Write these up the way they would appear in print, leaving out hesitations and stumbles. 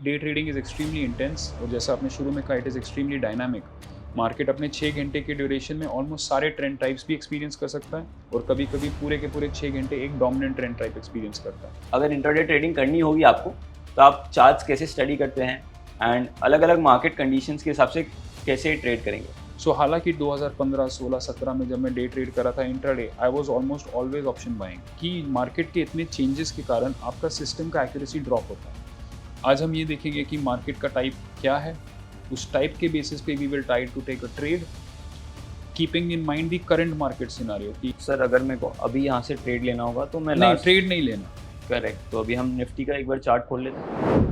Day trading is extremely intense और जैसा आपने शुरू में कहा it is extremely dynamic. Market अपने 6 घंटे के ड्यूरेशन में ऑलमोस्ट सारे ट्रेंड टाइप्स भी एक्सपीरियंस कर सकता है और कभी कभी पूरे के पूरे 6 घंटे एक डोमिनेंट ट्रेंड टाइप एक्सपीरियंस करता है। अगर इंट्राडे ट्रेडिंग करनी होगी आपको तो आप चार्ट्स कैसे स्टडी करते हैं एंड अलग अलग मार्केट कंडीशंस के हिसाब से कैसे ट्रेड करेंगे। हालांकि 2015, 16, 17 में जब मैं डे ट्रेड करा था intraday, I was almost always option buying कि मार्केट के इतने चेंजेस के कारण आपका सिस्टम का एक्यूरेसी ड्रॉप होता है। आज हम ये देखेंगे कि मार्केट का टाइप क्या है, उस टाइप के बेसिस पे we will try to take a trade keeping in mind the current market scenario कि सर अगर मेरे को अभी यहाँ से ट्रेड लेना होगा तो मैं नहीं, ट्रेड नहीं लेना। करेक्ट। तो अभी हम निफ्टी का एक बार चार्ट खोल लेते हैं।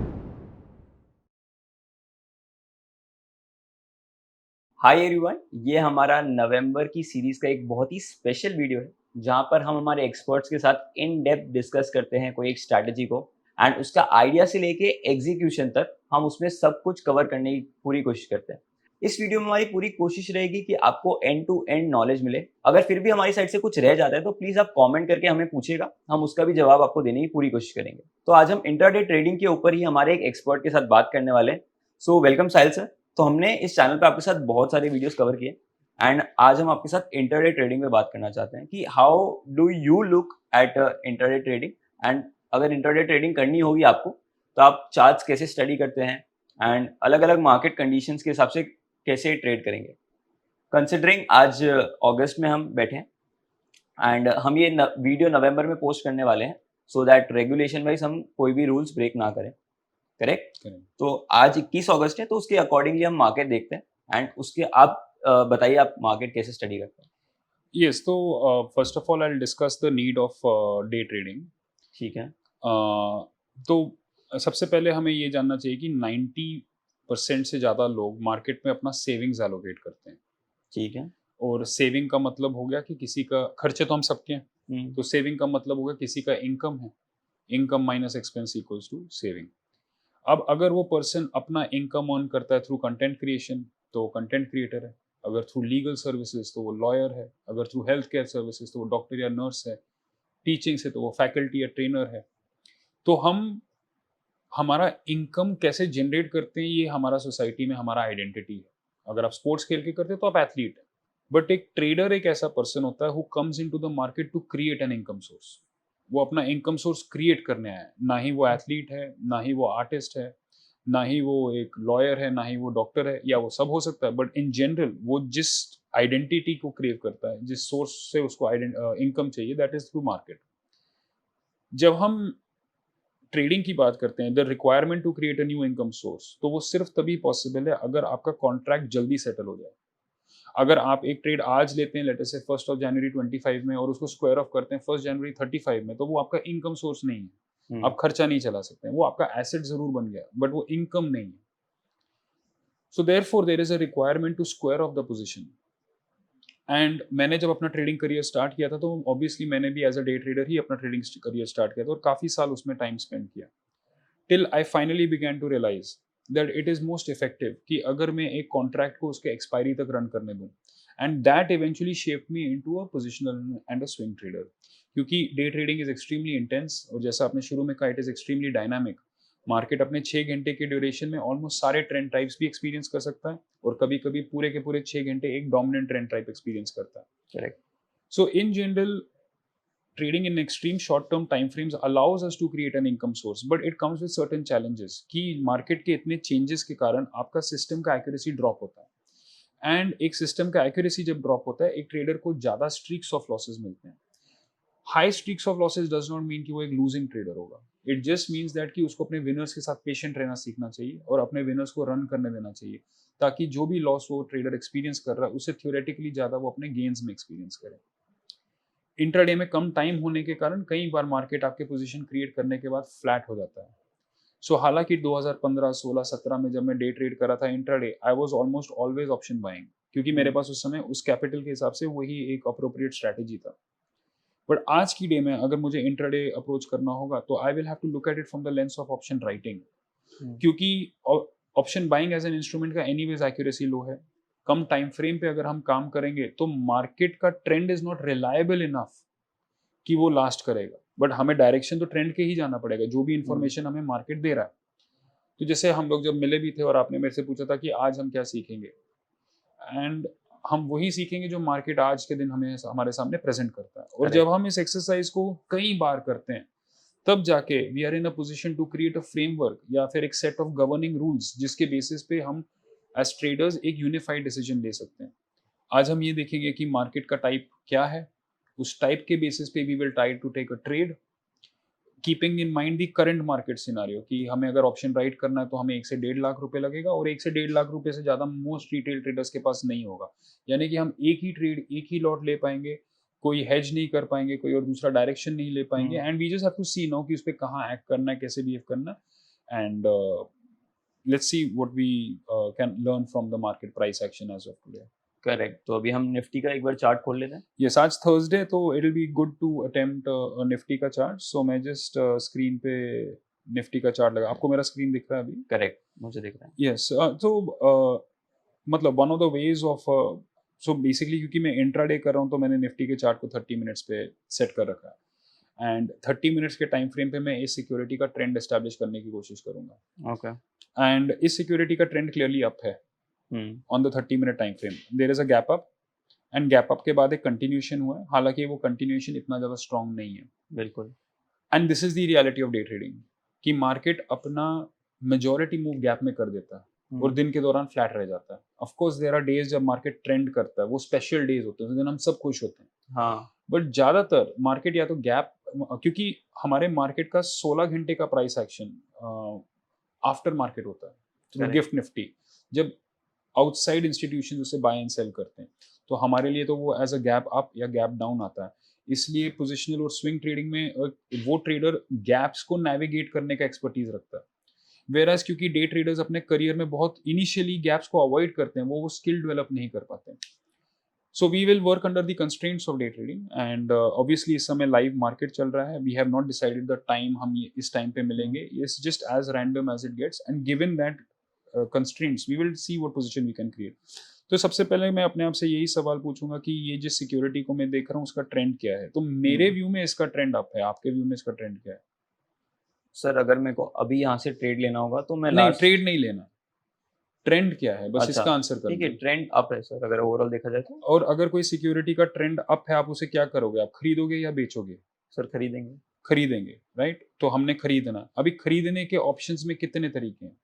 हाय एवरीवन, ये हमारा नवंबर की सीरीज का एक बहुत ही स्पेशल वीडियो है जहाँ पर हम हमारे एक्सपर्ट्स के साथ इन डेप्थ डिस्कस करते हैं कोई एक स्ट्रैटेजी को एंड उसका आइडिया से लेके एग्जीक्यूशन तक हम उसमें सब कुछ कवर करने की पूरी कोशिश करते हैं। इस वीडियो में हमारी पूरी कोशिश रहेगी कि आपको एंड टू एंड नॉलेज मिले। अगर फिर भी हमारी साइड से कुछ रह जाता है तो प्लीज आप कमेंट करके हमें पूछिएगा, हम उसका भी जवाब आपको देने की पूरी कोशिश करेंगे। तो आज हम इंट्राडे ट्रेडिंग के ऊपर ही हमारे एक एक्सपर्ट के साथ बात करने वाले हैं। सो वेलकम साहिल सर। तो हमने इस चैनल पे आपके साथ बहुत सारे वीडियोस कवर किए एंड आज हम आपके साथ इंटरडे ट्रेडिंग में बात करना चाहते हैं कि how do you look at intraday trading and अगर इंटरडे ट्रेडिंग करनी होगी आपको तो आप चार्ट्स कैसे स्टडी करते हैं एंड अलग अलग मार्केट कंडीशंस के हिसाब से कैसे ट्रेड करेंगे। कंसिडरिंग आज अगस्त में हम बैठे हैं एंड हम ये वीडियो नवंबर में पोस्ट करने वाले हैं सो दैट रेगुलेशन वाइज हम कोई भी रूल्स ब्रेक ना करें। करेक्ट। तो आज 21 अगस्त है तो उसके अकॉर्डिंगली हम मार्केट देखते हैं एंड उसके आप बताइए आप मार्केट कैसे स्टडी करते हैं। यस, तो first of all I will discuss the need of day trading. ठीक है। तो सबसे पहले हमें ये जानना चाहिए कि 90% से ज़्यादा लोग मार्केट में अपना सेविंग्स एलोकेट करते हैं। ठीक है। और सेविंग का मतलब हो गया कि किसी का खर्चे तो हम सबके हैं, तो सेविंग का मतलब हो गया किसी का इनकम है, income minus expense equals to saving. अब अगर वो पर्सन अपना इनकम अर्न करता है थ्रू कंटेंट क्रिएशन तो वो कंटेंट क्रिएटर है, अगर थ्रू लीगल सर्विसेज तो वो लॉयर है, अगर थ्रू हेल्थ केयर सर्विसेज तो वो डॉक्टर या नर्स है, टीचिंग से तो वो फैकल्टी या ट्रेनर है। तो हम हमारा इनकम कैसे जनरेट करते हैं ये हमारा सोसाइटी में हमारा आइडेंटिटी है। अगर आप स्पोर्ट्स खेल के करते हो तो आप एथलीट है, बट एक ट्रेडर एक ऐसा पर्सन होता है who comes into the market to create an income source. वो अपना इनकम सोर्स क्रिएट करने आया है, ना ही वो एथलीट है, ना ही वो आर्टिस्ट है, ना ही वो एक लॉयर है, ना ही वो डॉक्टर है, या वो सब हो सकता है, बट इन जनरल वो जिस आइडेंटिटी को क्रिएट करता है, जिस सोर्स से उसको इनकम चाहिए, दैट इज थ्रू मार्केट। जब हम ट्रेडिंग की बात करते हैं, the requirement to create a new income source, तो वो सिर्फ तभी पॉसिबल है अगर आपका कॉन्ट्रैक्ट जल्दी सेटल हो जाए। अगर आप एक ट्रेड आज लेते हैं लेट अस से 1 जनवरी 25 में और उसको स्क्वायर ऑफ करते हैं 1 जनवरी 35 में, तो वो आपका इनकम सोर्स नहीं है। आप खर्चा नहीं चला सकते हैं, वो आपका एसेट जरूर बन गया बट वो इनकम नहीं है। So therefore there is a requirement to square off the position. And मैंने जब अपना ट्रेडिंग करियर स्टार्ट किया था तो ऑब्वियसली मैंने भी एज अ डे ट्रेडर ही अपना ट्रेडिंग करियर स्टार्ट किया था और काफ़ी साल उसमें टाइम स्पेंड किया, till I finally began to realise that it is most effective कि अगर मैं एक कॉन्ट्रैक्ट को उसके एक्सपायरी तक रन करने दूँ, and that eventually shaped me into a positional and a swing trader. क्योंकि day trading is extremely intense और जैसा आपने शुरू में कहा it is extremely dynamic. Market अपने 6 घंटे के ड्यूरेशन में ऑलमोस्ट सारे ट्रेंड टाइप्स भी एक्सपीरियंस कर सकता है और कभी कभी पूरे के पूरे 6 घंटे एक डोमिनेंट ट्रेंड टाइप एक्सपीरियंस करता है। Correct. So in general trading in extreme short term time frames allows us to create an income source, but it comes with certain challenges कि मार्केट के इतने चेंजेस के कारण आपका सिस्टम का accuracy drop होता है, एंड एक सिस्टम का एक्यूरेसी जब ड्रॉप होता है एक ट्रेडर को ज़्यादा स्ट्रीक्स ऑफ लॉसेस मिलते हैं। High streaks of losses does not mean कि वो एक लूजिंग ट्रेडर होगा, इट जस्ट मीन्स दैट कि उसको अपने विनर्स के साथ पेशेंट रहना सीखना चाहिए और अपने विनर्स को रन करने देना चाहिए, ताकि जो भी लॉस वो ट्रेडर एक्सपीरियंस कर रहा है उसे थ्योरेटिकली ज़्यादा वो अपने गेन्स में एक्सपीरियंस करे। इंट्राडे में कम टाइम होने के कारण कई बार मार्केट आपके पोजीशन क्रिएट करने के बाद फ्लैट हो जाता है। हालांकि 2015, 16, 17 में जब मैं डे ट्रेड करा था intraday, I was almost always option buying क्योंकि मेरे पास उस समय उस कैपिटल के हिसाब से वही एक अप्रोप्रिएट स्ट्रैटेजी था। बट आज की डे में अगर मुझे इंट्राडे अप्रोच करना होगा तो I will have to look at it from the lens of option writing, क्योंकि option buying as an instrument का एनीवेज एक्यूरेसी लो है। कम टाइम फ्रेम पे अगर हम काम करेंगे तो मार्केट का trend is not reliable enough कि वो लास्ट करेगा, बट हमें डायरेक्शन तो ट्रेंड के ही जाना पड़ेगा जो भी इंफॉर्मेशन हमें मार्केट दे रहा है। तो जैसे हम लोग जब मिले भी थे और आपने मेरे से पूछा था कि आज हम क्या सीखेंगे, एंड हम वही सीखेंगे जो मार्केट आज के दिन हमें हमारे सामने प्रेजेंट करता है। और जब हम इस एक्सरसाइज को कई बार करते हैं तब जाके we are in a position to create a framework या फिर एक सेट ऑफ गवर्निंग रूल्स जिसके बेसिस पे हम एज ट्रेडर्स एक यूनिफाइड डिसीजन ले सकते हैं। आज हम ये देखेंगे कि मार्केट का टाइप क्या है, उस टाइप के बेसिस पे we will try to take a trade keeping in mind the current market scenario कि हमें अगर ऑप्शन राइट करना है तो हमें 1 से 1.5 लाख रुपए लगेगा और 1 से 1.5 लाख रुपए से ज़्यादा मोस्ट रिटेल ट्रेडर्स के पास नहीं होगा। यानी कि हम एक ही ट्रेड, एक ही लॉट ले पाएंगे, कोई हेज नहीं कर पाएंगे, कोई और दूसरा डायरेक्शन नहीं ले पाएंगे and we just have to see now कि उस पे कहाँ एक्ट करना है, कैसे बिहेव करना है and let's see what we can learn from the market price action as of today. Correct. तो अभी हम निफ्टी का एक बार चार्ट खोल लेते हैं। यस, आज थर्सडे तो it will be good to attempt Nifty का चार्ट। सो मैं जस्ट स्क्रीन पे निफ्टी का चार्ट लगा, आपको मेरा स्क्रीन दिख रहा है अभी? करेक्ट, मुझे दिख रहा है। यस, तो मतलब one of the ways of so basically क्योंकि मैं इंट्राडे कर रहा हूँ तो मैंने निफ्टी के चार्ट को 30 मिनट्स पे सेट कर रखा है एंड 30 मिनट्स के टाइम फ्रेम पे मैं इस सिक्योरिटी का ट्रेंड एस्टैब्लिश करने की कोशिश करूंगा। ओके। एंड इस सिक्योरिटी का ट्रेंड क्लियरली अप है on the 30 minute time frame. There is a gap up and gap up के बाद एक कंटिन्यूएशन हुआ है, हालांकि वो कंटिन्यूएशन इतना ज़्यादा स्ट्रॉन्ग नहीं है। बिल्कुल। And this is the reality of day trading कि मार्केट अपना मेजॉरिटी मूव गैप में कर देता है और दिन के दौरान फ्लैट रह जाता है। Of course there are days जब मार्केट ट्रेंड करता है, वो स्पेशल डेज होते हैं, उस दिन हम सब खुश होते हैं। हाँ। बट ज़्यादातर मार्केट या तो गैप, क्योंकि हमारे मार्केट का 16 घंटे का प्राइस एक्शन आफ्टर मार्केट होता है। तो गिफ्ट निफ्टी जब आउटसाइड इंस्टीट्यूशन उसे बाय एंड सेल करते हैं तो हमारे लिए तो वो एज अ गैप अप या गैप डाउन आता है। इसलिए पोजिशनल और स्विंग ट्रेडिंग में वो ट्रेडर गैप्स को नेविगेट करने का एक्सपर्टीज रखता है, वेराज क्योंकि डे ट्रेडर्स अपने करियर में बहुत इनिशियली गैप्स को अवॉइड करते हैं, वो स्किल डेवलप नहीं कर पाते हैं। So we will work under the constraints of day trading and obviously इस समय लाइव मार्केट चल रहा है, we have not decided the time हम इस टाइम पे मिलेंगे, it's just as random as it gets and given that constraints we will see what position we can create. तो सबसे पहले मैं अपने आप से यही सवाल पूछूंगा कि ये जिस सिक्योरिटी को मैं देख रहा हूँ उसका ट्रेंड क्या है। तो मेरे व्यू में इसका ट्रेंड अप है, आपके व्यू में इसका ट्रेंड क्या है? सर अगर मेरे को अभी यहाँ से ट्रेड लेना होगा तो मैं नहीं, ट्रेड नहीं लेना, ट्रेंड क्या है बस अच्छा, इसका आंसर कर ठीक है, दो। ट्रेंड अप है सर अगर ओवरऑल देखा जाए तो। और अगर कोई सिक्योरिटी का ट्रेंड अप है आप उसे क्या करोगे, आप खरीदोगे या बेचोगे? सर खरीदेंगे। खरीदेंगे, राइट? तो हमने खरीदना, अभी खरीदने के ऑप्शंस में कितने तरीके हैं?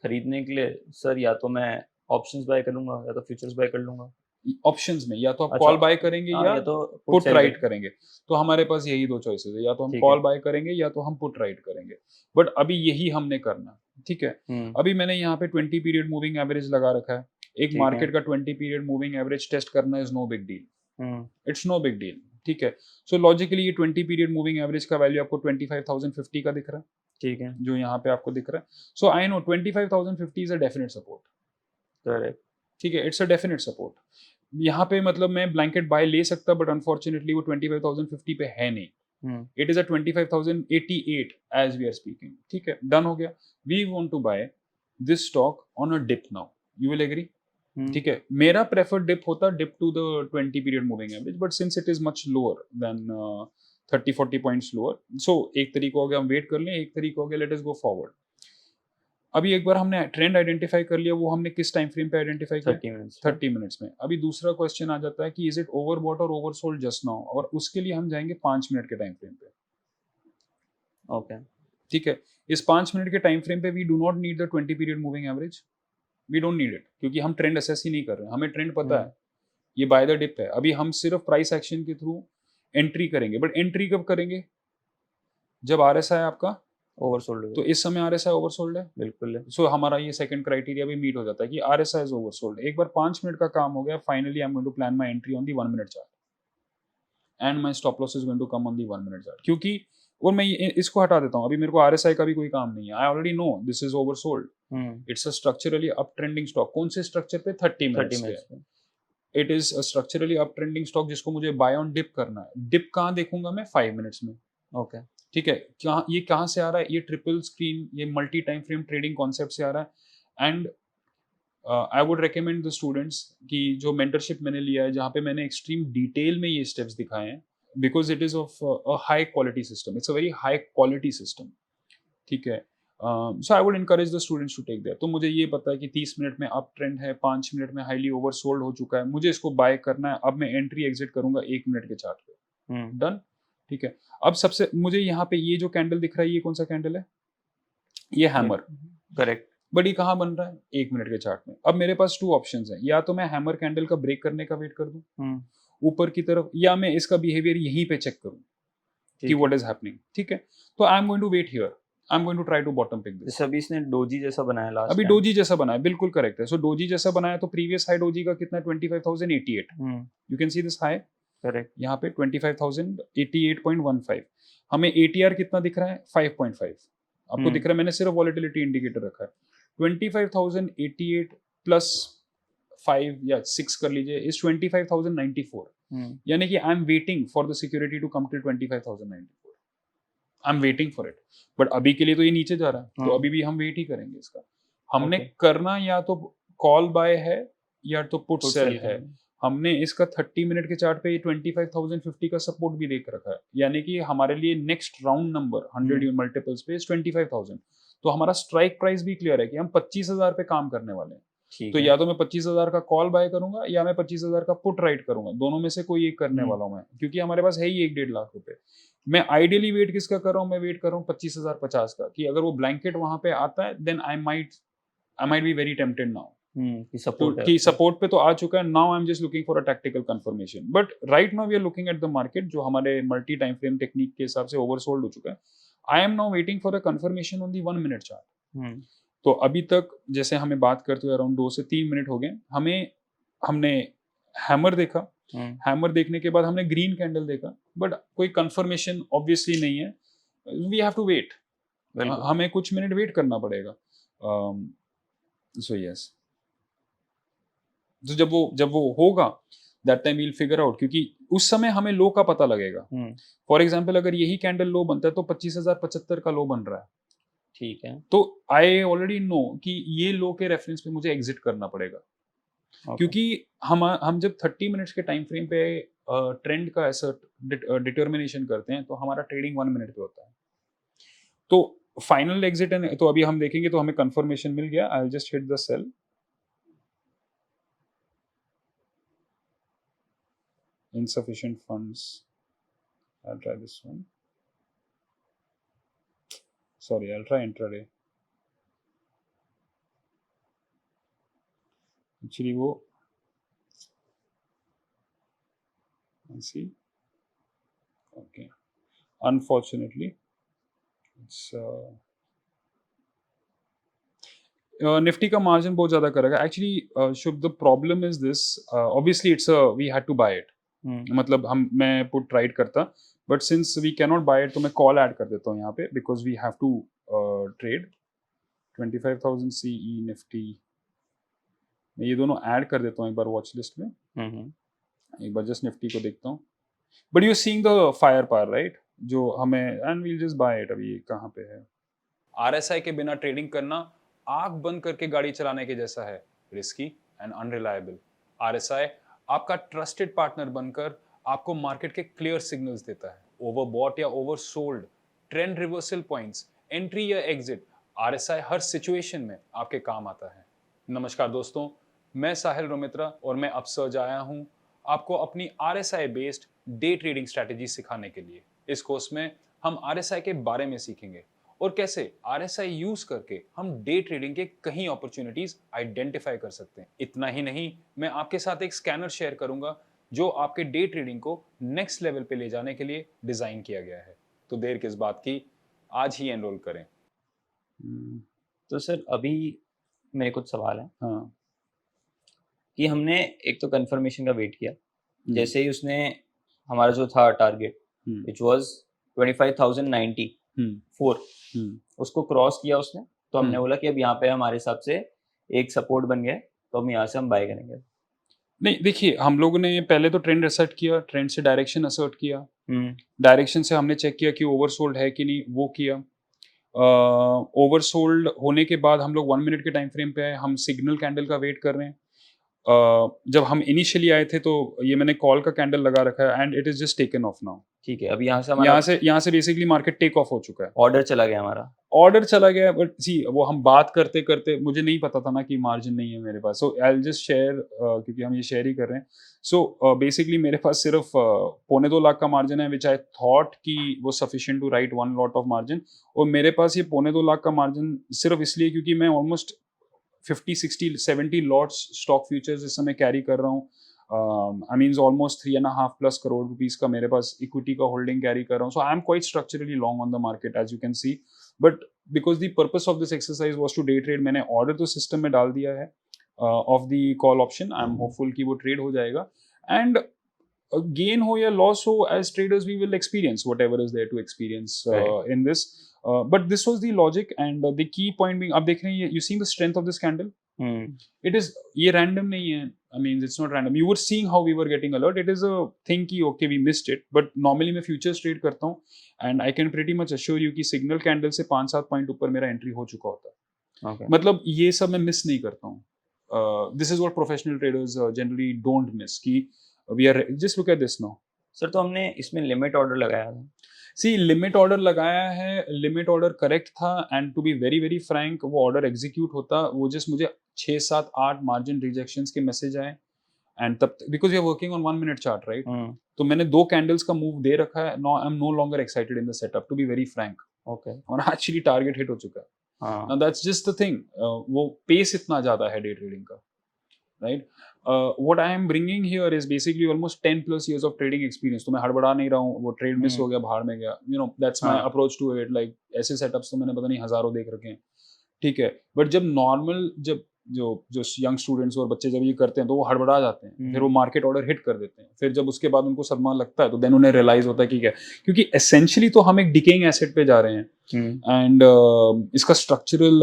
खरीदने के लिए सर या तो मैं ऑप्शंस बाय कर लूंगा या तो फ्यूचर्स बाय कर लूंगा। ऑप्शंस में या तो आप अच्छा, कॉल बाय करेंगे हाँ, या या तो पुट sell राइट कर- करेंगे। तो हमारे पास यही दो चॉइसेस है, या तो हम ठीक कॉल है। बाय करेंगे या तो हम पुट राइट करेंगे। बट अभी यही हमने करना, ठीक है? अभी मैंने यहाँ पे 20 पीरियड मूविंग एवरेज लगा रखा है। एक ठीक मार्केट है। का 20 पीरियड मूविंग एवरेज टेस्ट करना is no big deal, hmm, it's no big deal, ठीक है? सो लॉजिकली ये 20 पीरियड मूविंग एवरेज का वैल्यू आपको 25,050 का दिख रहा है, ठीक है। जो यहाँ पे आपको दिख रहा है। So I know 25,050 is a definite support, correct. ठीक है? It's a definite support. यहाँ पे मतलब मैं ब्लैंकेट बाय ले सकता, बट अनफॉर्चुनेटली वो 25,050 पे है नहीं। It is a 25,088 as we are speaking, ठीक है? डन हो गया। We want to buy this stock on a dip now, you will agree, ठीक है? मेरा प्रेफर्ड डिप होता dip to the 20 period moving average, but since it is much lower than 30-40 points lower, so एक तरीका हो गया हम wait कर लें, एक तरीका हो गया लेट अस गो फॉरवर्ड। अभी एक बार हमने ट्रेंड आइडेंटिफाई कर लिया, वो हमने किस टाइम फ्रेम पे आइडेंटिफाई किया? 30 मिनट्स। 30 मिनट्स में। अभी दूसरा क्वेश्चन आ जाता है कि इज इट ओवरबॉट और ओवरसोल्ड जस्ट नाउ, और उसके लिए हम जाएंगे 5 मिनट के टाइम फ्रेम पे, ओके। ठीक है? इस 5 मिनट के टाइम फ्रेम पे we do not need the 20 period moving average, we don't need it, क्योंकि हम ट्रेंड असेस ही नहीं कर रहे हैं, हमें ट्रेंड पता है ये बाय द डिप है। अभी हम सिर्फ प्राइस एक्शन के थ्रू एंट्री करेंगे, बट एंट्री कब करेंगे? जब आरएसआई आपका ओवरसोल्ड। तो इस समय आरएसआई ओवरसोल्ड है, बिल्कुल है। सो हमारा ये सेकंड क्राइटेरिया भी मीट हो जाता है कि आरएसआई इज ओवरसोल्ड। एक बार 5 मिनट का काम हो गया, finally I am going to plan my entry on the 1 minute chart and my stop loss is going to come on the 1 minute chart, क्योंकि और मैं इसको हटा देता हूं, अभी मेरे को आरएसआई का भी कोई काम नहीं है, I already know this is oversold. It's a structurally up trending stock, कौन से स्ट्रक्चर पे? 30 मिनट्स पे। It is a structurally up trending stock जिसको मुझे बाय ऑन डिप करना है। डिप कहाँ देखूंगा मैं? 5 मिनट्स में, ओके। ठीक है? ये कहाँ से आ रहा है? ये ट्रिपल स्क्रीन, ये multi time frame trading concept से आ रहा है। And I would recommend the students कि जो मेंटरशिप मैंने लिया है, जहाँ पे मैंने एक्सट्रीम डिटेल में ये स्टेप्स दिखाए हैं, because it is of a high quality system, it's a very high quality system, ठीक है? So I would encourage the students to take that. तो मुझे ये पता है कि 30 मिनट में अप ट्रेंड है, 5 मिनट में हाईली ओवरसोल्ड हो चुका है, मुझे इसको बाय करना है, अब मैं एंट्री एग्जिट करूंगा 1 मिनट के चार्ट पे। डन, ठीक है। अब सबसे मुझे यहाँ पे ये जो कैंडल दिख रहा है, ये कौन सा कैंडल है? ये हैमर, करेक्ट। बट ये कहाँ बन रहा है? 1 मिनट के चार्ट में। अब मेरे पास 2 ऑप्शंस हैं, या तो मैं हैमर कैंडल का ब्रेक करने का वेट कर दूं ऊपर की तरफ, या मैं इसका बिहेवियर यहीं पे चेक करूं कि व्हाट इज हैपनिंग, ठीक है। तो I am going to wait here, I am going to try to bottom pick this. जैसे अभी इसने डोजी जैसा बनाया लास्ट अभी डोजी जैसा बनाया, बिल्कुल करेक्ट है। सो डोजी जैसा बनाया तो प्रीवियस हाई डोजी का कितना? 25,088। You can see this high, correct. यहाँ पे 25,088.15। हमें एटीआर कितना दिख रहा है? 5.5। आपको दिख रहा है? मैंने सिर्फ वॉलेटिलिटी इंडिकेटर रखा है। 25,088 प्लस 5 या 6 कर लीजिए इज 25,094। यानी कि I am waiting for the security to come till 25,094। I am waiting for it, but अभी के लिए तो ये नीचे जा रहा है, तो अभी भी हम वेट ही करेंगे इसका। हमने करना या तो कॉल बाय है या तो पुट सेल है। हमने इसका 30 मिनट के चार्ट पे 25,050 का सपोर्ट भी देख रखा है, यानी कि हमारे लिए नेक्स्ट राउंड नंबर 100 मल्टीपल्स पे 25,000। तो हमारा स्ट्राइक प्राइस भी क्लियर है कि हम 25,000 पे काम करने वाले हैं। तो या तो मैं 25,000 का कॉल बाय करूंगा या मैं 25,000 का पुट राइट करूंगा, दोनों में से कोई एक करने वाला हूं मैं, क्योंकि हमारे पास है ही 1-1.5 लाख रुपए। मैं आइडियली वेट किसका कर रहा हूँ? मैं वेट कर रहा हूँ 25,050 का, कि अगर वो ब्लैंकेट वहां पे आता है then I might be very tempted now कि सपोर्ट पे तो आ चुका है। Now I am just looking for a tactical confirmation, but right now we are looking at the market जो हमारे मल्टी टाइम फ्रेम टेक्निक के हिसाब से ओवरसोल्ड हो चुका है। I M now waiting for a confirmation on the 1 minute chart. तो अभी तक जैसे हमें बात करते हुए अराउंड 2 से 3 मिनट हो गए, हमने हैमर देखा, हैमर देखने के बाद हमने ग्रीन कैंडल देखा, बट कोई कंफर्मेशन ऑब्वियसली नहीं है। वी हैव टू वेट, हमें कुछ मिनट वेट करना पड़ेगा। सो यस, तो जब वो होगा that time we'll figure out, क्योंकि उस समय हमें लो का पता लगेगा। फॉर एग्जांपल अगर यही कैंडल लो बनता है तो 25,075 का लो बन रहा है, ठीक है, तो आई ऑलरेडी नो कि ये लो के रेफरेंस पे मुझे एग्जिट करना पड़ेगा। क्योंकि हम जब 30 मिनट्स के टाइम फ्रेम पे ट्रेंड का ऐसा डिटर्मिनेशन करते हैं तो हमारा ट्रेडिंग 1 मिनट पे होता है। तो फाइनल एग्जिट है, तो अभी हम देखेंगे तो हमें कंफर्मेशन मिल गया। I will just hit the sell. Insufficient funds. I'll try this one. Sorry, I'll try intraday. Actually, वो let's see. Okay. Unfortunately, it's Nifty का मार्जिन बहुत ज्यादा करेगा. Actually, Shubh, the problem is this. Obviously, we had to buy it. मतलब मैं put write करता, but since we can not buy it तो मैं कॉल ऐड कर देता हूँ यहाँ पे, because we have to trade 25,000 CE Nifty. मैं ये दोनों ऐड कर देता हूँ एक बार वॉच लिस्ट में। एक बार जस्ट निफ्टी को देखता हूँ, but you seeing the fire power right, जो हमें, and we'll just buy it. अभी कहाँ पे है? RSI के बिना ट्रेडिंग करना आंख बंद करके गाड़ी चलाने के जैसा है, रिस्की एंड अनरिलायबल। RSI आपका ट्रस्टेड पार्टनर बनकर आपको मार्केट के क्लियर सिग्नल्स देता है। ओवरबॉट या oversold, trend reversal points, entry या एग्जिट, RSI हर सिचुएशन में आपके काम आता है। नमस्कार दोस्तों, मैं साहिल रोमित्रा और मैं अब सज आया हूं आपको अपनी RSI based day trading strategy सिखाने के लिए। इस कोर्स में हम RSI के बारे में सीखेंगे और कैसे RSI यूज करके हम डे ट्रेडिंग के कई अपॉर्चुनिटीज आइडेंटिफाई कर सकते हैं। इतना ही नहीं, मैं आपके साथ एक स्कैनर शेयर करूंगा जो आपके डे ट्रेडिंग को नेक्स्ट लेवल पे ले जाने के लिए डिजाइन किया गया है। तो देर किस बात की, आज ही एनरोल करें। तो सर अभी मेरे कुछ सवाल है। हाँ, कि हमने एक तो कंफर्मेशन का वेट किया, जैसे ही उसने हमारा जो था टारगेट विच वाज 25,094 उसको क्रॉस किया उसने, तो हमने बोला कि अब यहाँ पे हमारे हिसाब से एक सपोर्ट बन गया, तो हम यहाँ से हम बाय करेंगे। नहीं, देखिए, हम लोगों ने पहले तो ट्रेंड असर्ट किया, ट्रेंड से डायरेक्शन असर्ट किया, डायरेक्शन से हमने चेक किया कि ओवरसोल्ड है कि नहीं, वो किया। ओवरसोल्ड होने के बाद हम लोग 1 मिनट के टाइम फ्रेम पे आए, हम सिग्नल कैंडल का वेट कर रहे हैं। जब हम इनिशियली आए थे तो ये मैंने कॉल का कैंडल लगा रखा है and it is just taken of now. ठीक है, अभी यहाँ से हमारा यहाँ से बेसिकली मार्केट टेक ऑफ हो चुका है, ऑर्डर चला गया हमारा। ऑर्डर चला गया, बट सी वो हम बात करते करते मुझे नहीं पता था ना कि मार्जिन नहीं है मेरे पास, सो आई विल जस्ट शेयर, क्योंकि हम ये शेयर ही कर रहे हैं। सो बेसिकली मेरे पास सिर्फ 2.25 लाख का मार्जिन है, विच आई थॉट कि वो sufficient to write 1 lot of margin. और मेरे पास ये 2.25 लाख का मार्जिन सिर्फ इसलिए क्योंकि मैं ऑलमोस्ट 50, 60, 70 लॉट्स स्टॉक फ्यूचर्स इस समय कैरी कर रहा हूँ। I means almost 3.5+ crore rupees का मेरे पास इक्विटी का होल्डिंग कैरी कर रहा हूँ। So I am quite structurally long on the market, as you can see. But because the purpose of this exercise was to day trade, मैंने order तो system में डाल दिया है of the call option. I am hopeful कि वो trade हो जाएगा, एंड गेन हो या लॉस हो, as traders we will experience whatever is there to experience in this. But this was the logic, and the key point being, आप देख रहे हैं, you see the strength of this candle, it is, ये random नहीं है, I mean it's not random, you were seeing how we were getting alert, it is a thing कि okay we missed it, but normally मैं futures trade करता हूँ, and I can pretty much assure you कि signal candle से 5-7 point ऊपर मेरा entry हो चुका होता है। okay. मतलब ये सब मैं मिस नहीं करता हूँ। This is what professional traders generally don't miss, कि we are just look at this now. Sir, तो हमने इसमें लिमिट ऑर्डर लगाया था। सी लिमिट ऑर्डर लगाया है, लिमिट ऑर्डर करेक्ट था, and to be very very frank वो ऑर्डर एग्जीक्यूट होता, वो जस्ट मुझे 6-7-8 मार्जिन रिजेक्शंस के मैसेज आए, एंड तब because we are working on 1 minute chart, right, तो मैंने 2 कैंडल्स का मूव दे रखा है। No, I am no longer excited in the setup, to be very frank. Okay, और एक्चुअली टारगेट हिट हो चुका है। हाँ, दैट्स जस्ट द थिंग, वो पेस इतना ज्यादा है डे ट्रेडिंग का, right. what I am bringing here is basically almost 10+ years of trading experience, तो मैं हड़बड़ा नहीं रहा हूँ, वो ट्रेड मिस हो गया, बाहर में गया, you know, that's my हाँ. approach to it, like ऐसे सेटअप्स तो मैंने पता नहीं हजारों देख रखे हैं, ठीक है। बट जब नॉर्मल, जब जो यंग स्टूडेंट्स और बच्चे जब ये करते हैं तो वो हड़बड़ा जाते हैं, फिर वो मार्केट ऑर्डर हिट कर देते हैं, फिर जब उसके बाद उनको सदमा लगता है तो देन उन्हें रियलाइज होता है कि क्या, क्योंकि एसेंशियली तो हम एक डिकेइंग एसेट पे जा रहे हैं, एंड इसका स्ट्रक्चरल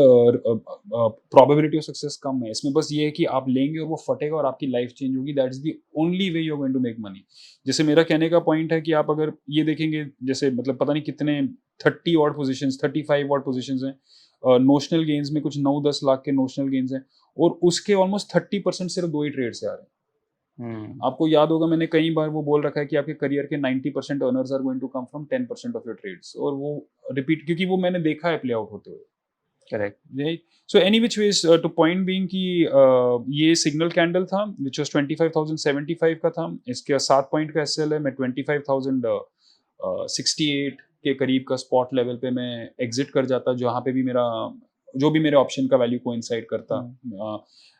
प्रोबेबिलिटी ऑफ सक्सेस कम है। इसमें बस ये है कि आप लेंगे और वो फटेगा और आपकी लाइफ चेंज होगी, that is the only way you are going to make money. जैसे मेरा कहने का पॉइंट है कि आप अगर ये देखेंगे, जैसे मतलब पता नहीं कितने 30 ऑड पोजीशंस, 35 ऑड पोजीशंस हैं, नोशनल गेन्स में कुछ 9-10 लाख के नोशनल गेन्स हैं, और उसके ऑलमोस्ट 30% सिर्फ 2 ही ट्रेड से आ रहे हैं। आपको याद होगा मैंने कई बार वो बोल रखा है कि आपके करियर के 90% earners are going to come from 10% of your trades, और वो रिपीट, क्योंकि वो मैंने देखा है प्ले आउट होते हुए, correct. So any which ways, two point being कि ये सिग्नल कैंडल था विच वाज 25,075 का था, इसके 7 पॉइंट का एसएल है, मैं 25,068 के करीब का स्पॉट लेवल पे मैं एग्जिट कर जाता, जहाँ पे भी मेरा, जो भी मेरे ऑप्शन का वैल्यू कोइंसाइड करता,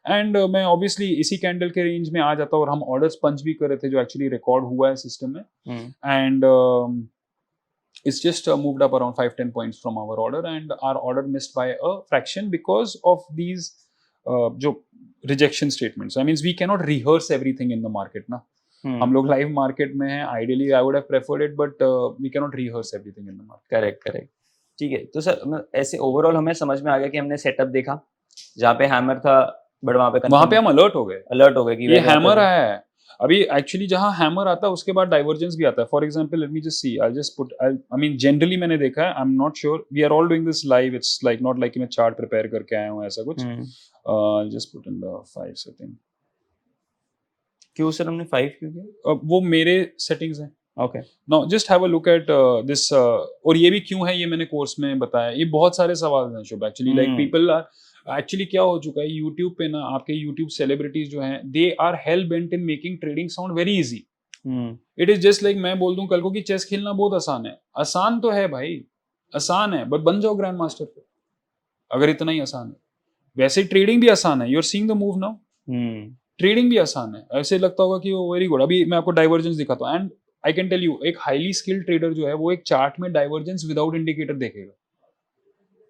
एंड मैं ऑब्वियसली इसी कैंडल के रेंज में आ जाता, और हम ऑर्डर्स पंच भी कर रहे थे जो एक्चुअली रिकॉर्ड हुआ है सिस्टम में, and it's just moved up around 5-10 points from our order, and our order missed by a fraction because of these जो rejection statements. I mean we cannot rehearse everything in the market ना, हम लोग live market में हैं, ideally I would have preferred it, but we cannot rehearse everything in the market. Correct. ठीक है, तो sir ऐसे ओवरऑल हमें समझ में आ गया कि हमने सेटअप देखा जहाँ पे हैमर था, बट वहाँ पे हम अलर्ट हो गए कि ये हैमर आया है। अभी एक्चुअली जहाँ हैमर आता है उसके बाद डाइवर्जेंस भी आता है। For example let me just see, I just put, I mean generally मैंने देखा है, I am not sure, we are all doing this live, it's like not like मैं चार्ट प्रिपेयर करके आया हूँ ऐसा कुछ। Just put in the 5 setting. क्यों सर हमने 5 क्यों किया? वो मेरे सेटिंग्स हैं। Okay, now just have a look at this, और ये भी क्यों है ये मैंने कोर्स में बताया। ये बहुत सारे सवाल हैं Shubh, actually like people are actually, क्या हो चुका है यूट्यूब पे ना, आपके यूट्यूब सेलिब्रिटीज जो हैं, they are hell bent in making trading sound very easy. It is just like मैं बोल दूं कल को कि चेस खेलना बहुत आसान है। आसान तो है भाई, आसान है, बट बन जाओ ग्रैंड मास्टर पे अगर इतना ही आसान है। वैसे ट्रेडिंग भी आसान है, you are seeing the move now, trading भी आसान है। ऐसे लगता होगा कि वो वेरी गुड। अभी मैं आपको डाइवर्जेंस दिखाता हूँ, and I can tell you, एक हाईली स्किल्ड ट्रेडर जो है वो एक चार्ट में डाइवर्जेंस विदाउट इंडिकेटर देखेगा,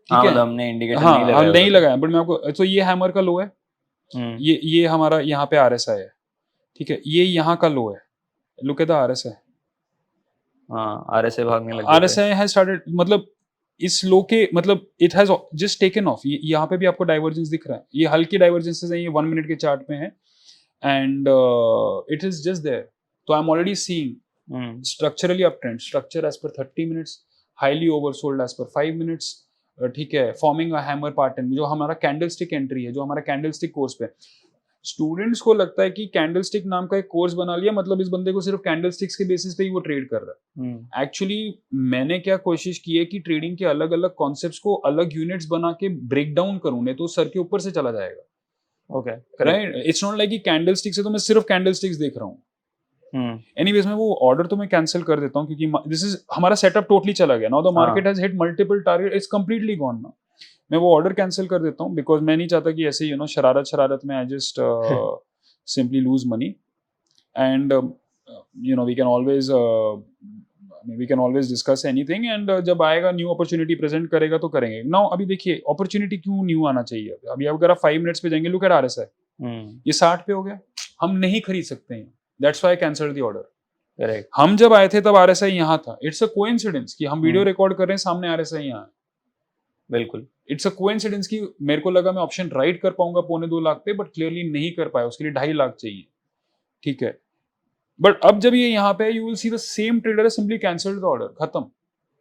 ठीक है। हमने इंडिकेटर नहीं लगाया, बट मैं आपको, तो ये हैमर का लो है, ये हमारा यहाँ पे RSI है, ठीक है, ये यहाँ का लो है, look at the RSI। RSI भागने लग गया, RSI हैज स्टार्टेड, मतलब इस लो के, मतलब it has just taken of. यहाँ पे भी आपको डाइवर्जेंस दिख रहा है, ये हल्की डाइवर्जेंसेस हैं, ये 1 मिनट के चार्ट पे है, and it is just there. तो I am already seeing structurally up trend, structure as per 30 minutes, highly oversold as per 5 minutes, ठीक है, फॉर्मिंग अ हैमर पैटर्न, जो हमारा कैंडलस्टिक एंट्री है, जो हमारा कैंडलस्टिक कोर्स पे। स्टूडेंट्स को लगता है कि कैंडलस्टिक नाम का एक कोर्स बना लिया, मतलब इस बंदे को सिर्फ कैंडलस्टिक्स के बेसिस पे ही वो ट्रेड कर रहा है। एक्चुअली मैंने क्या कोशिश की है कि ट्रेडिंग के अलग अलग कॉन्सेप्ट्स को अलग यूनिट्स बना के ब्रेक डाउन करूं, नहीं तो सर के ऊपर से चला जाएगा। Okay, right, it's not like कि कैंडलस्टिक से तो मैं सिर्फ कैंडलस्टिक्स देख रहा हूँ। एनीवेज मैं वो ऑर्डर तो मैं कैंसिल कर देता हूँ, क्योंकि दिस इज हमारा सेटअप टोटली चला गया। Now the market has hit multiple target, it's completely gone now. मैं वो ऑर्डर कैंसिल कर देता हूँ, बिकॉज मैं नहीं चाहता कि ऐसे शरारत में I just simply lose money. And we can always discuss anything, and जब आएगा न्यू अपॉर्चुनिटी प्रेजेंट करेगा तो करेंगे। नाउ अभी देखिए अपॉर्चुनिटी क्यों न्यू आना चाहिए। अभी अगर आप 5 मिनट्स पे जाएंगे, लुक एट RSI, ये 60 पे हो गया, हम नहीं खरीद सकते हैं। That's why I cancelled the order. Correct, हम जब आए थे तब RSI यहाँ था। इट्स अ कोइंसिडेंस कि हम वीडियो रिकॉर्ड कर रहे हैं, सामने RSI यहाँ है। बिल्कुल, इट्स अ कोइंसिडेंस कि मेरे को लगा मैं ऑप्शन राइट कर पाऊंगा 2.25 लाख पे, बट क्लियरली नहीं कर पाया, उसके लिए 2.5 लाख चाहिए। ठीक है, बट अब जब ये यहाँ पे you will see the same trader है सिंपली कैंसल्ड द ऑर्डर, खत्म।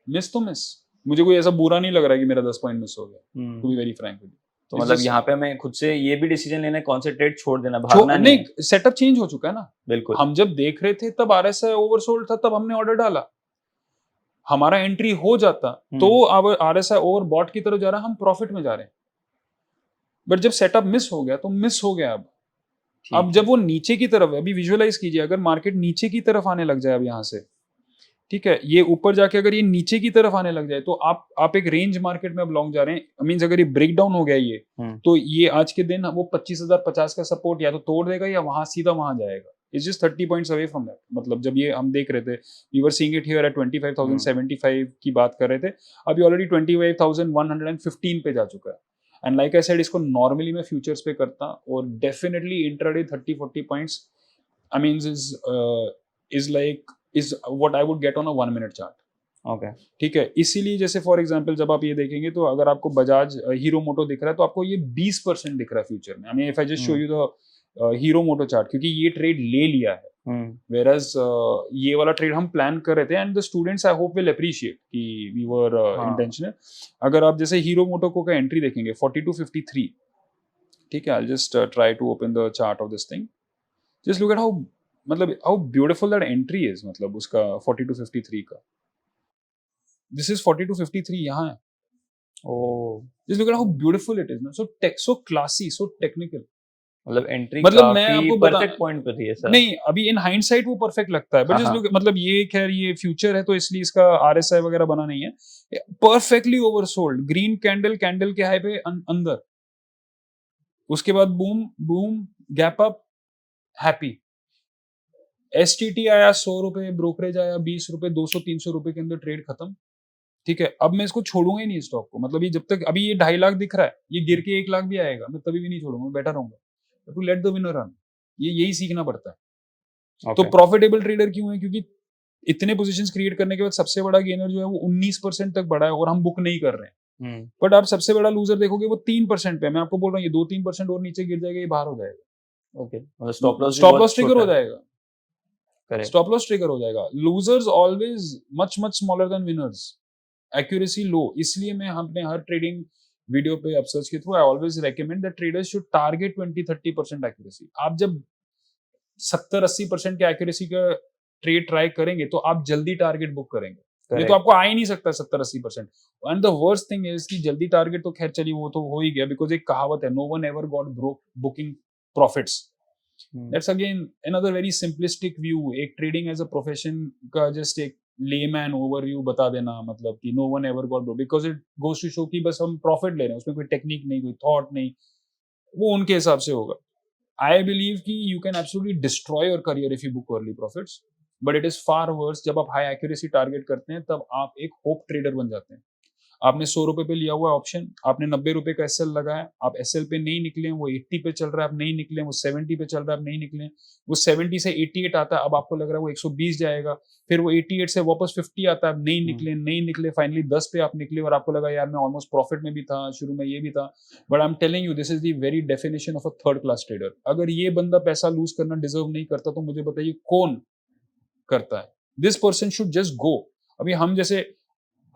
मिस तो मिस, मुझे कोई ऐसा बुरा नहीं लग रहा है कि मेरा 10 पॉइंट मिस हो गया, to be very frank with you. तो मतलब यहाँ पे मैं खुद से ये भी डिसीजन लेना है कौन से ट्रेड छोड़ देना, भागना नहीं। सेटअप चेंज हो चुका है ना। बिल्कुल, हम जब देख रहे थे तब RSI ओवरसोल्ड था, तब हमने ऑर्डर डाला, हमारा एंट्री हो जाता तो अब RSI ओवरबॉट की तरफ जा रहा है, हम प्रॉफिट में जा रहे हैं। बट जब सेटअप मिस हो गया तो मिस हो गया। अब जब वो नीचे की तरफ, अभी विजुअलाइज कीजिए, अगर मार्केट नीचे की तरफ आने लग जाए अब यहाँ से, ठीक है, ये ऊपर जाके अगर ये नीचे की तरफ आने लग जाए तो आप एक रेंज मार्केट में अब लॉन्ग जा रहे हैं। मींस अगर ये ब्रेक डाउन हो गया ये, तो ये आज के दिन वो 25,050 का सपोर्ट या तो तोड़ देगा या वहां सीधा वहां जाएगा। It's just 30 points away from that. मतलब जब ये हम देख रहे थे, we were seeing it here at 25,075 की बात कर रहे थे, अभी ऑलरेडी 25,115 पे जा चुका है। एंड लाइक आई सेड, इसको नॉर्मली मैं फ्यूचर्स पे करता और definitely intraday 30-40 points I mean is what I would get on a 1 minute chart. Okay. ठीक है, इसीलिए जैसे फॉर एग्जांपल जब आप ये देखेंगे तो अगर आपको बजाज हीरो मोटो दिख रहा है तो आपको ये 20% दिख रहा है फ्यूचर में। I mean if I just show you the Hero Moto chart, क्योंकि ये ट्रेड ले लिया है, whereas ये वाला ट्रेड हम प्लान कर रहे थे, and the students I hope will appreciate कि वी वर इंटेंशनल। अगर आप जैसे हीरो मोटो को का एंट्री देखेंगे 4253, ठीक है, I just try to open the chart of this thing, just look at how, मतलब how beautiful that entry is, मतलब उसका 4253 का, दिस इज 4253 यहाँ है। Oh, just look at how beautiful it is ना, सो क्लासी, सो टेक्निकल। मतलब entry मतलब मैं आपको परफेक्ट पॉइंट पे थी सर। नहीं, अभी इन हाइंडसाइट वो परफेक्ट लगता है, बट जस्ट लुक, मतलब ये खैर ये फ्यूचर है तो इसलिए इसका RSI वगैरह बना नहीं है। परफेक्टली ओवरसोल्ड, ग्रीन कैंडल के हाई पे अंदर, उसके बाद boom boom gap up, happy. STT आया 100 रुपए, ब्रोकरेज आया 20 रुपए, 200-300 रुपए के अंदर ट्रेड खत्म। ठीक है, अब मैं इसको छोड़ूंगा ही नहीं स्टॉक को। मतलब ये जब तक अभी ये 2.5 लाख दिख रहा है, ये गिर के 1 लाख भी आएगा, मैं तभी भी नहीं छोड़ूंगा, बैठा रहूंगा। To let the winner run, ये यही सीखना पड़ता है। तो प्रॉफिटेबल ट्रेडर क्यों है? क्योंकि इतने पोजीशंस क्रिएट करने के बाद सबसे बड़ा गेनर जो है वो 19% तक बढ़ा है और हम बुक नहीं कर रहे हैं। बट आप सबसे बड़ा लूजर देखोगे वो 3% पे। मैं आपको बोल रहा हूँ ये 2-3% और नीचे गिर जाएगा, ये बाहर हो जाएगा। ओके, स्टॉप लॉस ट्रिगर हो जाएगा, स्टॉप लॉस ट्रिगर हो जाएगा। Losers always much smaller than winners, accuracy low. इसलिए मैं अपने हर ट्रेडिंग वीडियो पे अपसर्च के through I always recommend that traders should target 20-30% accuracy. आप जब 70-80% के एक्यूरेसी का ट्रेड ट्राई करेंगे तो आप जल्दी टारगेट बुक करेंगे, नहीं तो आपको आ ही नहीं सकता 70-80%। And the worst thing is कि जल्दी टारगेट तो खैर चलिए वो तो हो ही गया, बिकॉज एक कहावत है, no one ever got broke booking profits. That's again another very simplistic view। एक ट्रेडिंग एज अ प्रोफेशन का जस्ट एक लेमैन ओवरव्यू बता देना, मतलब कि no one ever got broke, because it goes to show कि बस हम प्रॉफिट ले रहे हैं, उसमें कोई टेक्निक नहीं, कोई थॉट नहीं, वो उनके हिसाब से होगा। आई बिलीव कि you can absolutely destroy your career if you book early profits, but it is far worse जब आप हाई एक्यूरेसी टारगेट करते हैं, तब आप एक होप ट्रेडर बन जाते हैं। आपने 100 रुपए पे लिया हुआ ऑप्शन, आपने 90 रुपए का SL लगाया, आप SL पे नहीं निकले, वो 80 पे चल रहा है, आप नहीं निकले, वो 70 पे चल रहा है, आप नहीं निकले, वो 70 से 88 आता है, अब आपको लग रहा है वो 120 जाएगा, फिर वो 88 से वापस 50 आता है, आप नहीं निकले, फाइनली 10 पे आप निकले और आपको लगा यार मैं ऑलमोस्ट प्रॉफिट में भी था, शुरू में ये भी था। But I am telling you, this is the very definition of a third class trader. अगर ये बंदा पैसा लूज करना डिजर्व नहीं करता तो मुझे बताइए कौन करता है? This person should just go. अभी हम जैसे,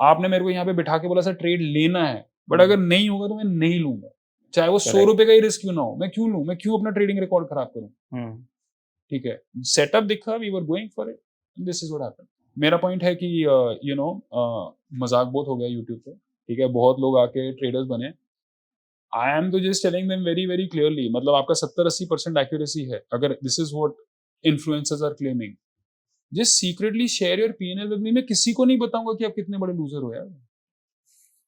आपने मेरे को यहाँ पे बिठा के बोला सर ट्रेड लेना है, बट अगर नहीं होगा तो मैं नहीं लूंगा। चाहे वो 100 रुपए का ही रिस्क क्यों ना हो, मैं क्यों लूं, मैं क्यों अपना ट्रेडिंग रिकॉर्ड खराब करूं। ठीक है, सेटअप दिखा, we were going for it, this is what happened. मेरा पॉइंट है कि यू नो मजाक बहुत हो गया यूट्यूब पे, ठीक है, बहुत लोग आके ट्रेडर्स बने। आई एम तो just telling them very very clearly, मतलब आपका 70-80% एक्यूरेसी है, अगर this is what influencers are claiming, just secretly share your PnL with me. मैं किसी को नहीं बताऊंगा कि आप कितने बड़े लूजर हो यार,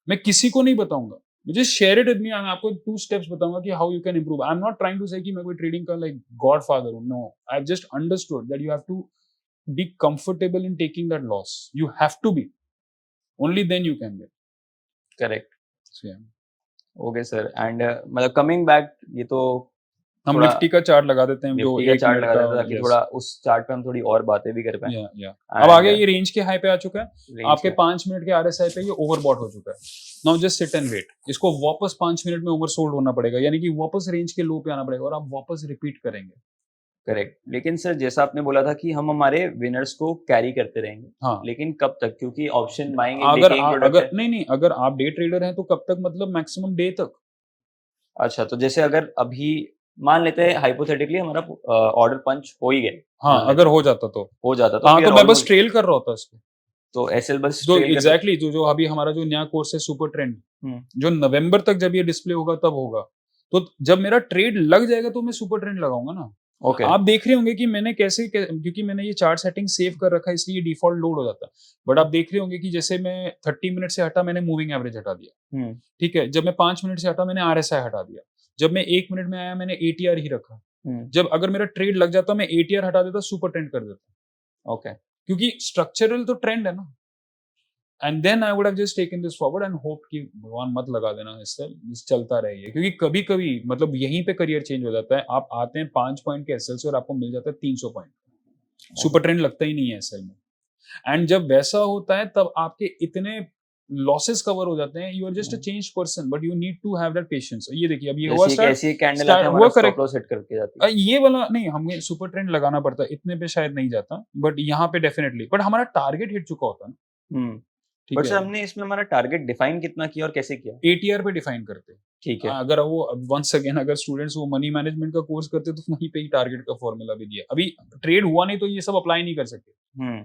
मैं किसी को नहीं बताऊंगा, मुझे शेयर इट विद मी। मैं आपको 2 स्टेप्स बताऊंगा कि how you can improve. I am not trying to say कि मैं कोई ट्रेडिंग का लाइक गॉडफादर हूं, no, I have just understood that you have to be comfortable in taking that loss, you have to be, only then you can get. Correct. Okay sir, and मतलब coming back, ये तो हम Nifty का chart लगा देते हैं, जो Nifty का एक चार्ट मिनट लगा का, देते हैं ताकि yes, थोड़ा उस चार्ट पे हम थोड़ी और बातें भी कर पाएं। अब आ गया, ये रेंज के हाई पे आ चुका है, range आपके पे। 5 मिनट के आरएसआई पे ये ओवरबॉट हो चुका है। Now just sit and wait, इसको वापस 5 मिनट में ओवरसोल्ड होना पड़ेगा, यानी कि वापस रेंज के लो पे आना पड़ेगा और आप वापस रिपीट करेंगे। करेक्ट, लेकिन सर जैसा आपने बोला था कि हम हमारे विनर्स को कैरी करते रहेंगे, हाँ, लेकिन कब तक, क्योंकि ऑप्शन बाइंग अगर नहीं, अगर आप डे ट्रेडर हैं तो कब तक, मतलब मैक्सिमम डे तक। अच्छा, तो जैसे अगर अभी मान लेते हैं हाइपोथेटिकली हमारा ऑर्डर पंच हो ही गया, हाँ, अगर हो जाता तो हो जाता तो हाँ, we तो are मैं बस almost- ट्रेल कर रहा होता इसको, तो एसएल बस जो trail कर एग्जैक्टली जो अभी हमारा जो नया कोर्स है सुपर ट्रेंड, जो नवंबर तक जब ये डिस्प्ले होगा तब होगा, तो जब मेरा ट्रेड लग जाएगा तो मैं सुपर ट्रेंड लगाऊंगा ना। ओके, आप देख रहे होंगे कि मैंने क्योंकि मैंने ये चार्ट सेटिंग सेव कर रखा है इसलिए डिफॉल्ट लोड हो जाता है, बट आप देख रहे होंगे कि जैसे मैं 30 मिनट से हटा, मैंने मूविंग एवरेज हटा दिया, ठीक है, जब मैं 5 मिनट से हटा मैंने आरएसआई हटा दिया, जब मैं 1 मिनट में आया मैंने एटीआर ही रखा, जब अगर मेरा ट्रेड लग जाता मैं एटीआर हटा देता, सुपर ट्रेंड कर देता। ओके, क्योंकि स्ट्रक्चरल तो ट्रेंड है ना, and then I would have just taken this forward and hope कि भगवान मत लगा देना, इससे चलता रहे, क्योंकि कभी कभी मतलब यहीं पे करियर चेंज हो जाता है, आप आते हैं 5 पॉइंट के एसएल से और आपको मिल जाता है 300 पॉइंट, सुपर ट्रेंड लगता ही नहीं है एसएल में, एंड जब वैसा होता है तब आपके इतने लॉसेस कवर हो जाते हैं, you are just a change person, but you need to have that patience. ये देखिए अब ये हुआ स्टार्ट, ऐसी कैंडल आके हमारा स्टॉप लॉस हिट करके जाती है, ये वाला नहीं, हमें सुपर ट्रेंड लगाना पड़ता है, इतने पे शायद नहीं जाता, बट यहाँ पे डेफिनेटली, बट हमारा टारगेट हिट चुका होता है ना। ठीक बट है, सर हमने इसमें हमारा टारगेट डिफाइन कितना किया और कैसे किया? एटीआर पे डिफाइन करते हैं। ठीक है, अगर वो वंस अगेन अगर स्टूडेंट्स वो मनी मैनेजमेंट का कोर्स करते तो वहीं पे ही टारगेट का फॉर्मूला भी दिया, अभी ट्रेड हुआ नहीं तो ये सब अप्लाई नहीं कर सकते।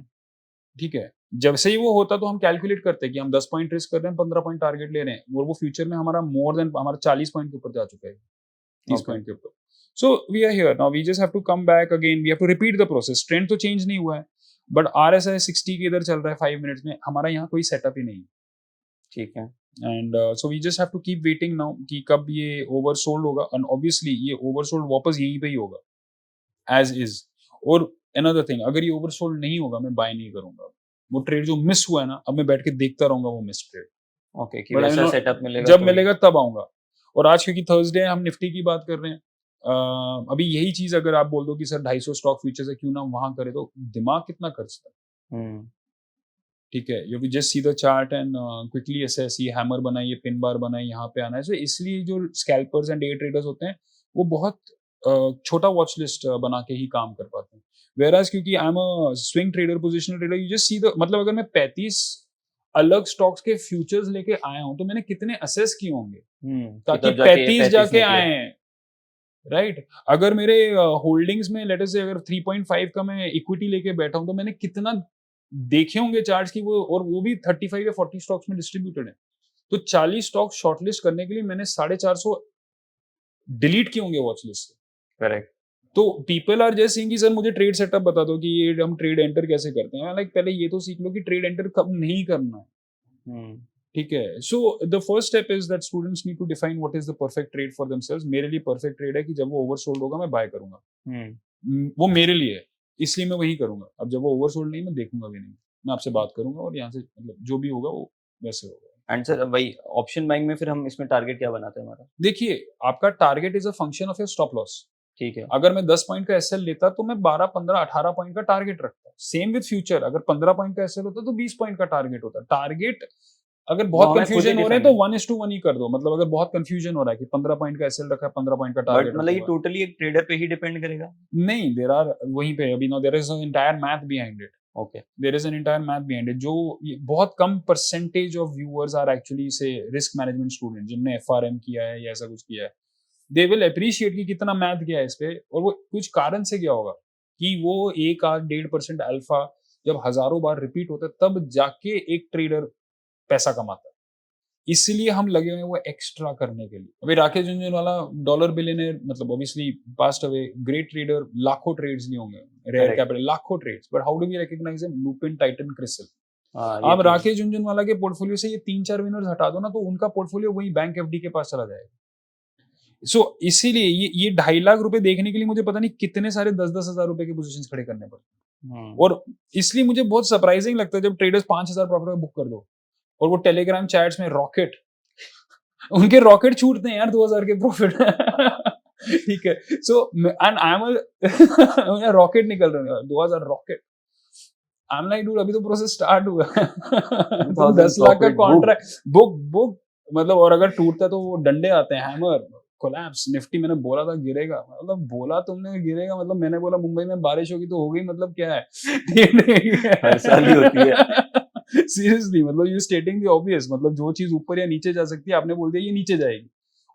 ठीक है, जब से ही वो होता तो हम कैलकुलेट करते हैं कि हम 10 पॉइंट रिस्क कर रहे हैं, 15 पॉइंट टारगेट ले रहे हैं, और वो फ्यूचर में हमारा मोर देन हमारा 40 पॉइंट के ऊपर जा चुका है, 30 पॉइंट के ऊपर। So we are here now, we just have to come back again, we have to repeat the process. Trend तो चेंज नहीं हुआ है, बट आरएसआई 60 के इधर चल रहा है 5 मिनट्स में, हमारा यहाँ कोई सेटअप ही नहीं। ठीक है, and so we just have to keep waiting now कि कब ये ओवरसोल्ड होगा, एंड ऑब्वियसली ये ओवरसोल्ड वापस यहीं पे ही होगा एज इज। और अनदर थिंग, अगर ये ओवरसोल्ड नहीं होगा मैं बाय नहीं करूंगा, वो ट्रेड जो मिस हुआ है ना, अब मैं बैठ के देखता रहूंगा वो मिस ट्रेड। ओके, कि वैसा सेटअप मिलेगा जब मिलेगा तब आऊंगा। और आज क्योंकि थर्सडे हम निफ्टी की बात कर रहे हैं, अभी यही चीज अगर आप बोल दो कि सर 250 स्टॉक फ्यूचर्स है क्यों ना वहां करे, तो दिमाग कितना खर्चता है। ठीक है, you just see the chart and quickly assess, ये हैमर बनाए, ये पिन बार बनाए, यहाँ पे आना है। सो इसलिए जो स्कैल्पर्स एंड डे ट्रेडर्स होते हैं वो बहुत छोटा वॉच लिस्ट बना के ही काम कर पाते हैं, वेयरएज क्योंकि I am a swing trader, positional trader, you just see the, मतलब अगर मैं 35 अलग स्टॉक्स के फ्यूचर्स लेके आया हूं तो मैंने कितने असेस किए होंगे ताकि 35 जाके आए हैं, राइट। अगर मेरे होल्डिंग्स में लेट अस से अगर 3.5 का मैं इक्विटी लेके बैठा हूं तो मैंने कितना देखे होंगे चार्ट्स की, वो और वो भी 35 या 40 स्टॉक्स में डिस्ट्रीब्यूटेड है, तो 40 स्टॉक्स शॉर्टलिस्ट करने के लिए मैंने 450 डिलीट किए होंगे वॉच लिस्ट से। करेक्ट, तो पीपल आर जस्ट सेइंग कि सर मुझे ट्रेड सेटअप बता दो कि ये हम ट्रेड एंटर कैसे करते हैं, लाइक पहले ये तो सीख लो कि ट्रेड एंटर कब नहीं करना है। ठीक है, so the first step is that students need to define what is the perfect trade for themselves. मेरे लिए परफेक्ट ट्रेड है कि जब वो ओवरसोल्ड होगा मैं बाय करूंगा, वो मेरे लिए है, इसलिए मैं वही करूंगा। अब जब वो ओवरसोल्ड नहीं मैं देखूंगा भी नहीं, मैं आपसे बात करूंगा और यहाँ से मतलब जो भी होगा वो वैसे होगा। एंड सर वही ऑप्शन बाइंग में फिर हम इसमें टारगेट क्या बनाते हैं हमारा? देखिए आपका target is a function of your stop loss. ठीक है, अगर मैं 10 पॉइंट का एसएल लेता तो मैं 12, 15, 18 पॉइंट का टारगेट रखता। सेम विद फ्यूचर, अगर 15 पॉइंट का एसएल होता तो 20 पॉइंट का टारगेट होता। टारगेट अगर बहुत कंफ्यूजन हो रहे हैं तो 1:1 ही कर दो, मतलब अगर बहुत कंफ्यूजन हो रहा है कि 15 पॉइंट का एसएल रखा है, 15 पॉइंट का टारगेट, मतलब ये टोटली एक ट्रेडर पे ही डिपेंड करेगा? नहीं, देयर आर वहीं पे अभी no there is an entire math behind it. Okay, there is an entire math behind it, जो बहुत कम percentage of viewers are actually से रिस्क मैनेजमेंट स्टूडेंट जिनने एफआरएम किया है या ऐसा कुछ किया है। दे विल अप्रिशिएट कि कितना मैथ गया है इस पे, और वो कुछ कारण से गया होगा कि वो 1-8% अल्फा जब हजारों बार रिपीट होता है तब जाके एक ट्रेडर पैसा कमाता है। इसलिए हम लगे हुए हैं वो एक्स्ट्रा करने के लिए। अभी राकेश झुनझुनवाला डॉलर बिलियनर, मतलब obviously passed away, great trader, लाखों ट्रेड्स लिए होंगे, रेयर Correct. कैपिटल, लाखों trades, but how do we recognise him? Lupin, Titan, CRISIL. ये आप तो राकेश झुनझुनवाला के पोर्टफोलियो से ये 3-4 विनर्स हटा दो ना, तो उनका पोर्टफोलियो वही बैंक एफडी के पास चला जाएगा। सो इसीलिए ये 2.5 लाख रुपए देखने के लिए मुझे पता नहीं कितने सारे 10-10 हजार रुपए के पोजीशंस खड़े करने पड़ते। और इसलिए मुझे बहुत सरप्राइजिंग लगता है जब ट्रेडर्स 5,000 प्रॉफिट बुक कर दो और वो टेलीग्राम चैट्स में रॉकेट, उनके रॉकेट छूटते हैं यार 2,000 के प्रॉफिट। ठीक है, so and I am rocket निकल रहे हैं 2,000 rocket. I am like dude, अभी तो प्रोसेस स्टार्ट हुआ। तुम 10 लाख का कॉन्ट्रैक्ट बुक मतलब, और अगर टूटता है तो वो डंडे आते हैं, हैमर, कोलैप्स। निफ्टी मैंने बोला था गिरेगा, मतलब बोला तुमने गिरेगा, मतलब मैंने बोला मुंबई में बारिश होगी तो हो गई, मतलब क्या है? हर साल ही होती है। सीरियसली, मतलब यू स्टेटिंग द ऑब्वियस, मतलब जो चीज ऊपर या नीचे जा सकती है आपने बोल दिया ये नीचे जाएगी,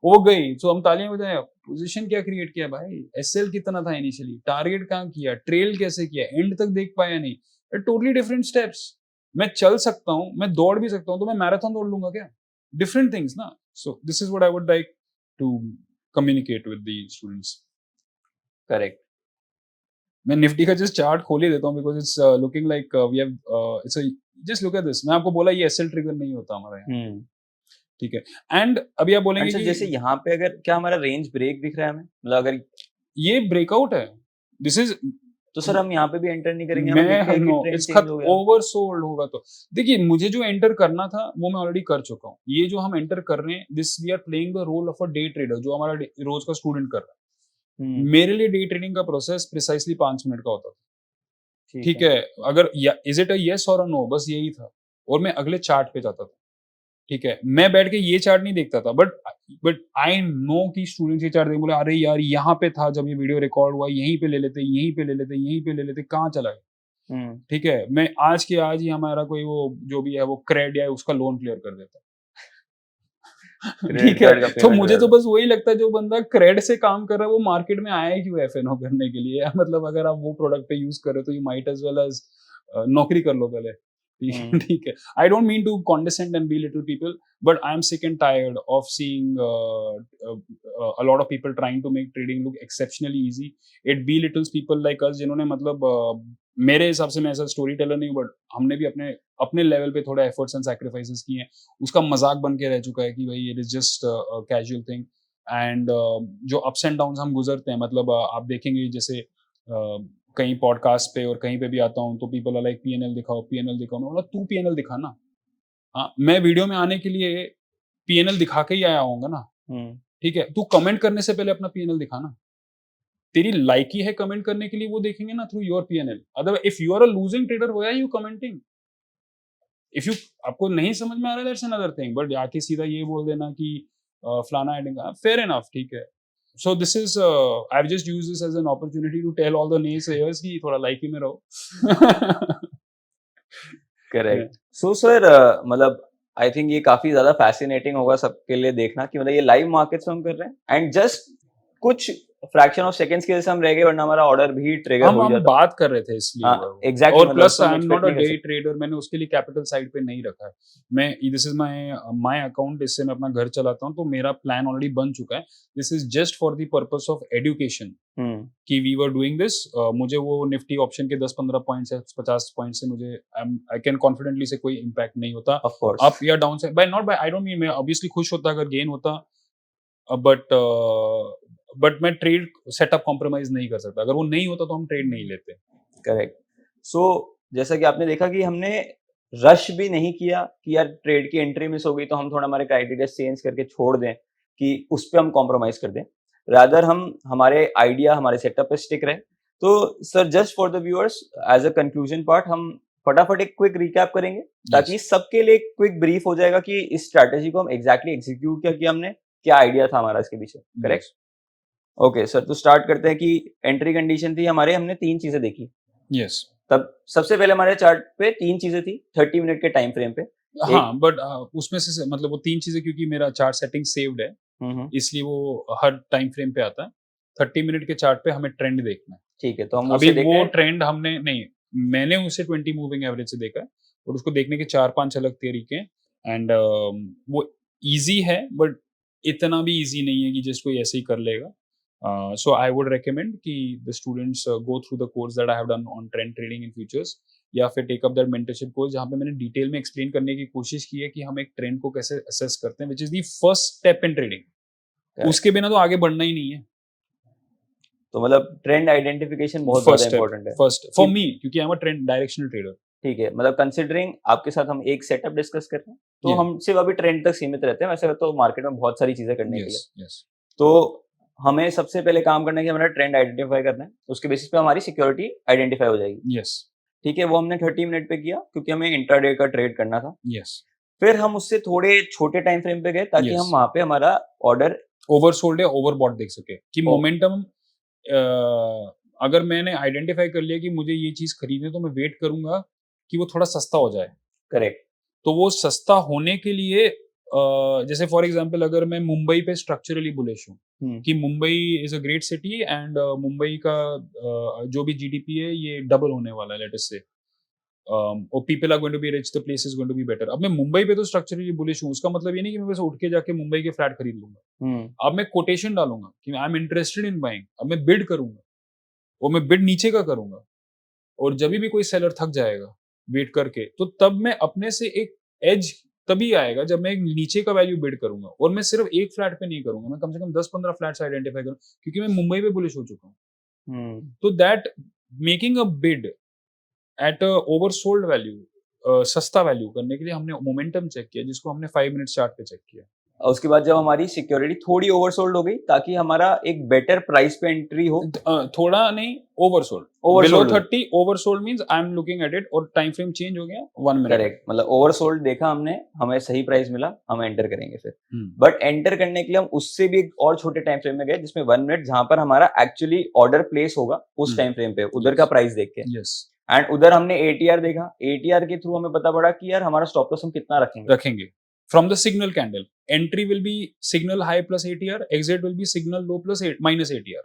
वो गई, तो हम तालियां बजाएं। पोजीशन क्या क्रिएट किया भाई? एसएल कितना था इनिशियली, टारगेट कहाँ किया, ट्रेल कैसे किया, एंड तक देख पाया नहीं, टोटली डिफरेंट स्टेप्स। मैं चल सकता हूँ, मैं दौड़ भी सकता हूँ, तो मैं मैराथन दौड़ लूंगा क्या? डिफरेंट थिंग्स ना। So this is what I would like to communicate with the students. Correct. मैं निफ्टी का जस्ट चार्ट खोल ही देता हूँ because it's looking like we have it's just look at this. मैं आपको बोला ये एसएल ट्रिगर नहीं होता हमारे यहाँ, ठीक है। एंड अभी आप बोलेंगे कि जैसे यहाँ पे अगर क्या हमारा रेंज ब्रेक दिख रहा है हमें, मतलब अगर ये ब्रेकआउट है, दिस इज, तो सर हम यहाँ पे भी एंटर नहीं करेंगे? मैं नो इट्स ओवरसोल्ड होगा। तो देखिए, मुझे जो एंटर करना था वो मैं ऑलरेडी कर चुका हूँ। ये जो हम एंटर कर रहे हैं, this we are playing the role of a day trader, जो हमारा रोज का स्टूडेंट कर रहा है। मेरे लिए डे ट्रेडिंग का प्रोसेस प्रिसाइसली 5 मिनट का होता था, ठीक है। अगर इज इट अ यस और अ नो, बस यही था, और मैं अगले चार्ट पे जाता था, ठीक है। मैं बैठ के ये चार्ट नहीं देखता था, बट आई नो कि स्टूडेंट्स ये चार्ट देख बोले अरे यार यहाँ पे था जब ये वीडियो रिकॉर्ड हुआ, यहीं पे ले लेते, यहीं पे ले लेते, यहीं पे ले लेते, कहाँ चला गया? ठीक है, मैं आज के आज ही हमारा कोई वो जो भी है वो क्रेड या उसका लोन क्लियर कर देता। ठीक है, तो मुझे तो बस वही लगता है, जो बंदा क्रेड से काम कर रहा है वो मार्केट में आया क्यों एफएनओ करने के लिए? मतलब अगर आप वो प्रोडक्ट पे यूज कर रहे हो तो you might as well as नौकरी कर लो पहले। ठीक है, I don't mean to condescend and belittle people, but I am sick and tired of seeing a lot of people trying to make trading look exceptionally easy. It belittles people like us, जिन्होंने मतलब मेरे हिसाब से, मैं ऐसा story teller नहीं हूँ, but हमने भी अपने अपने लेवल पे थोड़ा एफर्ट्स एंड सैक्रिफाइसेस किए हैं। उसका मजाक बन के रह चुका है कि भाई it is just casual thing. And जो अप्स एंड डाउन्स हम गुजरते हैं, मतलब आप देखेंगे जैसे कहीं पॉडकास्ट पे और कहीं पे भी आता हूँ तो पीपल आर लाइक पीएनएल दिखाओ, पीएनएल दिखाओ। मैं बोला तू पीएनएल दिखा ना। हाँ, मैं वीडियो में आने के लिए पीएनएल दिखा के ही आया होऊंगा ना, ठीक है। तू कमेंट करने से पहले अपना पीएनएल दिखा ना। तेरी लाइकी है कमेंट करने के लिए, वो देखेंगे ना through your PnL. Otherwise if you are a losing trader, why are you commenting? If you, आपको नहीं समझ में आ रहा है, दैट्स अनदर थिंग, बट आके सीधा ये बोल देना कि फलाना एडिंग, फेयर इनफ, ठीक है। So this is I've just used this as an opportunity to tell all the naysayers कि थोड़ा लाइकी में रहो। करेक्ट। सो सर मतलब आई थिंक ये काफी ज्यादा फैसिनेटिंग होगा सबके लिए देखना कि मतलब ये लाइव मार्केट्स में हम कर रहे हैं एंड जस्ट कुछ फ्रैक्शन ऑफ सेकंड्स की वजह से हम रह गए, वरना हमारा ऑर्डर भी ट्रिगर हो जाता। हम बात कर रहे थे इसलिए एग्जैक्टली। और plus I am not a day trader, मैंने उसके लिए कैपिटल साइड पे नहीं रखा है। मैं दिस इज माय अकाउंट, इससे मैं अपना घर चलाता हूं, तो मेरा प्लान ऑलरेडी बन चुका है। This is just for the purpose of education कि वी वर डूइंग दिस। मुझे वो निफ्टी ऑप्शन के 10-15 पॉइंट से 50 पॉइंट से मुझे आई कैन कॉन्फिडेंटली से कोई इंपैक्ट नहीं होता अप या डाउन से, buy not buy, I don't mean, मैं ऑब्वियसली खुश होता अगर गेन होता, बट मैं ट्रेड सेटअप कॉम्प्रोमाइज नहीं कर सकता। अगर वो नहीं होता तो हम ट्रेड नहीं लेते। करेक्ट। सो जैसा कि आपने देखा कि हमने रश भी नहीं किया कि यार ट्रेड की एंट्री मिस हो गई तो हम थोड़ा हमारे क्राइटेरिया चेंज करके छोड़ दें कि उस पर हम कॉम्प्रोमाइज कर दें। रादर हम हमारे आइडिया, हमारे सेटअप पे स्टिक रहे। तो sir just for the viewers, as a conclusion part, हम फटाफट एक क्विक रिकैप करेंगे ताकि सबके लिए क्विक ब्रीफ हो जाएगा कि इस स्ट्रैटेजी को हम एग्जैक्टली एग्जीक्यूट क्या किया हमने, क्या आइडिया था हमारा इसके पीछे। करेक्ट। ओके सर, तो स्टार्ट करते हैं कि एंट्री कंडीशन थी हमारे, हमने 3 चीजें देखी। यस। तब सबसे पहले हमारे चार्ट पे 3 चीजें थी 30 मिनट के टाइम फ्रेम पे। हाँ, बट उसमें से मतलब वो 3 चीज़ें, क्योंकि मेरा चार्ट सेटिंग सेव्ड है, इसलिए वो हर टाइम फ्रेम पे आता है। 30 मिनट के चार्ट पे हमें ट्रेंड देखना है। ठीक है, तो हम अभी उसे देखते वो हैं। ट्रेंड हमने नहीं, मैंने उसे 20 मूविंग एवरेज से देखा है, और उसको देखने के 4-5 अलग तरीके हैं, एंड वो ईज़ी है, बट इतना भी ईज़ी नहीं है कि जस्ट कोई ऐसे ही कर लेगा। सो आई वुड रिकमेंड कि the students go through the course that I have done on trend trading in futures, या फिर take up that mentorship course, जहाँ पे मैंने डिटेल में एक्सप्लेन करने की कोशिश की है कि हम एक ट्रेंड को कैसे असेस करते हैं, which is the first step in trading. Correct. उसके बिना तो आगे बढ़ना ही नहीं है। तो मतलब ट्रेंड आइडेंटिफिकेशन बहुत फर्स्ट ज्यादा स्टेप, इंपॉर्टेंट है। फर्स्ट फॉर मी, क्योंकि I am a trend directional trader. ठीक है, मतलब कंसिडरिंग आपके साथ हम एक सेटअप डिस्कस कर रहे हैं, तो Yeah. हम सिर्फ अभी ट्रेंड तक सीमित रहते हैं। वैसे तो मार्केट में बहुत सारी चीजें करने के लिए, Yes, yes. तो हमें सबसे पहले काम करना है कि हमारा ट्रेंड आइडेंटिफाई करना है, उसके बेसिस पे हमारी सिक्योरिटी आइडेंटिफाई हो जाएगी। Yes, ठीक है, वो हमने 30 मिनट पे किया क्योंकि हमें इंट्राडे का ट्रेड करना था। yes, फिर हम उससे थोड़े छोटे टाइम फ्रेम पे गए ताकि Yes. हम वहां पे हमारा ऑर्डर ओवरसोल्ड या ओवरबॉट देख सके कि ओ- मोमेंटम, अगर मैंने आइडेंटिफाई कर लिया कि मुझे ये चीज खरीदनी है, तो मैं वेट करूंगा कि वो थोड़ा सस्ता हो जाए। करेक्ट। तो वो सस्ता होने के लिए जैसे फॉर एग्जांपल अगर मैं मुंबई पे स्ट्रक्चरली बुलिश हूँ कि Mumbai is a great city, and Mumbai का जो भी जीडीपी है ये डबल होने वाला है, लेट अस से, और people are going to be rich, the place is going to be better. अब मैं मुंबई पे तो स्ट्रक्चरली बुलिश हूँ, उसका मतलब ये नहीं कि मैं बस उठ के जाके मुंबई के फ्लैट खरीद लूंगा। अब मैं कोटेशन डालूंगा कि I am interested in buying, अब मैं बिड करूंगा, और मैं बिड नीचे का करूंगा, और जब भी कोई सेलर थक जाएगा वेट करके, तो तब मैं अपने से एक एज तभी आएगा जब मैं एक नीचे का वैल्यू बिड करूंगा, और मैं सिर्फ एक फ्लैट पे नहीं करूंगा, मैं कम से कम 10-15 फ्लैट्स आइडेंटिफाई करूँ, क्योंकि मैं मुंबई पे बुलिश हो चुका हूँ। तो that making a bid at a oversold value, सस्ता वैल्यू करने के लिए हमने मोमेंटम चेक किया, जिसको हमने 5 मिनट चार्ट पे चेक किया। और उसके बाद जब हमारी सिक्योरिटी थोड़ी ओवरसोल्ड हो गई ताकि हमारा एक बेटर प्राइस पे एंट्री हो। थोड़ा नहीं, oversold. Below 30 oversold means I am looking at it, और टाइम फ्रेम चेंज हो गया 1 मिनट। करेक्ट, मतलब ओवरसोल्ड देखा हमने, हमें सही प्राइस मिला, हम एंटर करेंगे फिर। बट एंटर करने के लिए हम उससे भी एक और छोटे टाइम फ्रेम में गए जिसमें 1 मिनट, जहां पर हमारा एक्चुअली ऑर्डर प्लेस होगा उस टाइम फ्रेम पे, उधर का प्राइस देख के। एंड उधर हमने एटीआर देखा, एटीआर के थ्रू हमें पता पड़ा कि यार हमारा स्टॉप लॉस हम कितना रखेंगे। From the signal candle, entry will be signal high plus ATR, exit will be signal low plus minus ATR.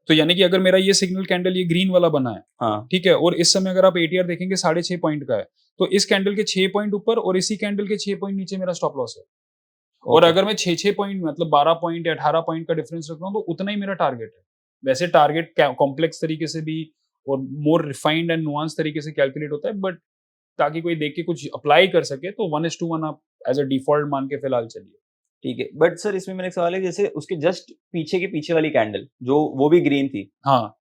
तो यानी कि अगर मेरा ये सिग्नल कैंडल ये ग्रीन वाला बना है, हाँ, ठीक है, और इस समय अगर आप एटीआर देखेंगे 6.5 पॉइंट का है, तो इस कैंडल के 6 पॉइंट ऊपर और इसी कैंडल के 6 पॉइंट नीचे मेरा स्टॉप लॉस है। और अगर मैं 6 पॉइंट मतलब 12 पॉइंट या 18 पॉइंट का डिफरेंस रख रहा हूँ, तो उतना ही मेरा टारगेट है। वैसे टारगेट कॉम्प्लेक्स तरीके से भी और मोर रिफाइंड एंड नुआंस तरीके से कैलकुलेट होता है, बट ताकि कोई देख के कुछ अप्लाई कर सके, तो 1:1 आप एज अ डिफॉल्ट मान के फिलहाल चलिए। ठीक है। बट सर इसमें मेरा एक सवाल है, जैसे उसके जस्ट पीछे के पीछे वाली कैंडल जो वो भी ग्रीन थी, हाँ,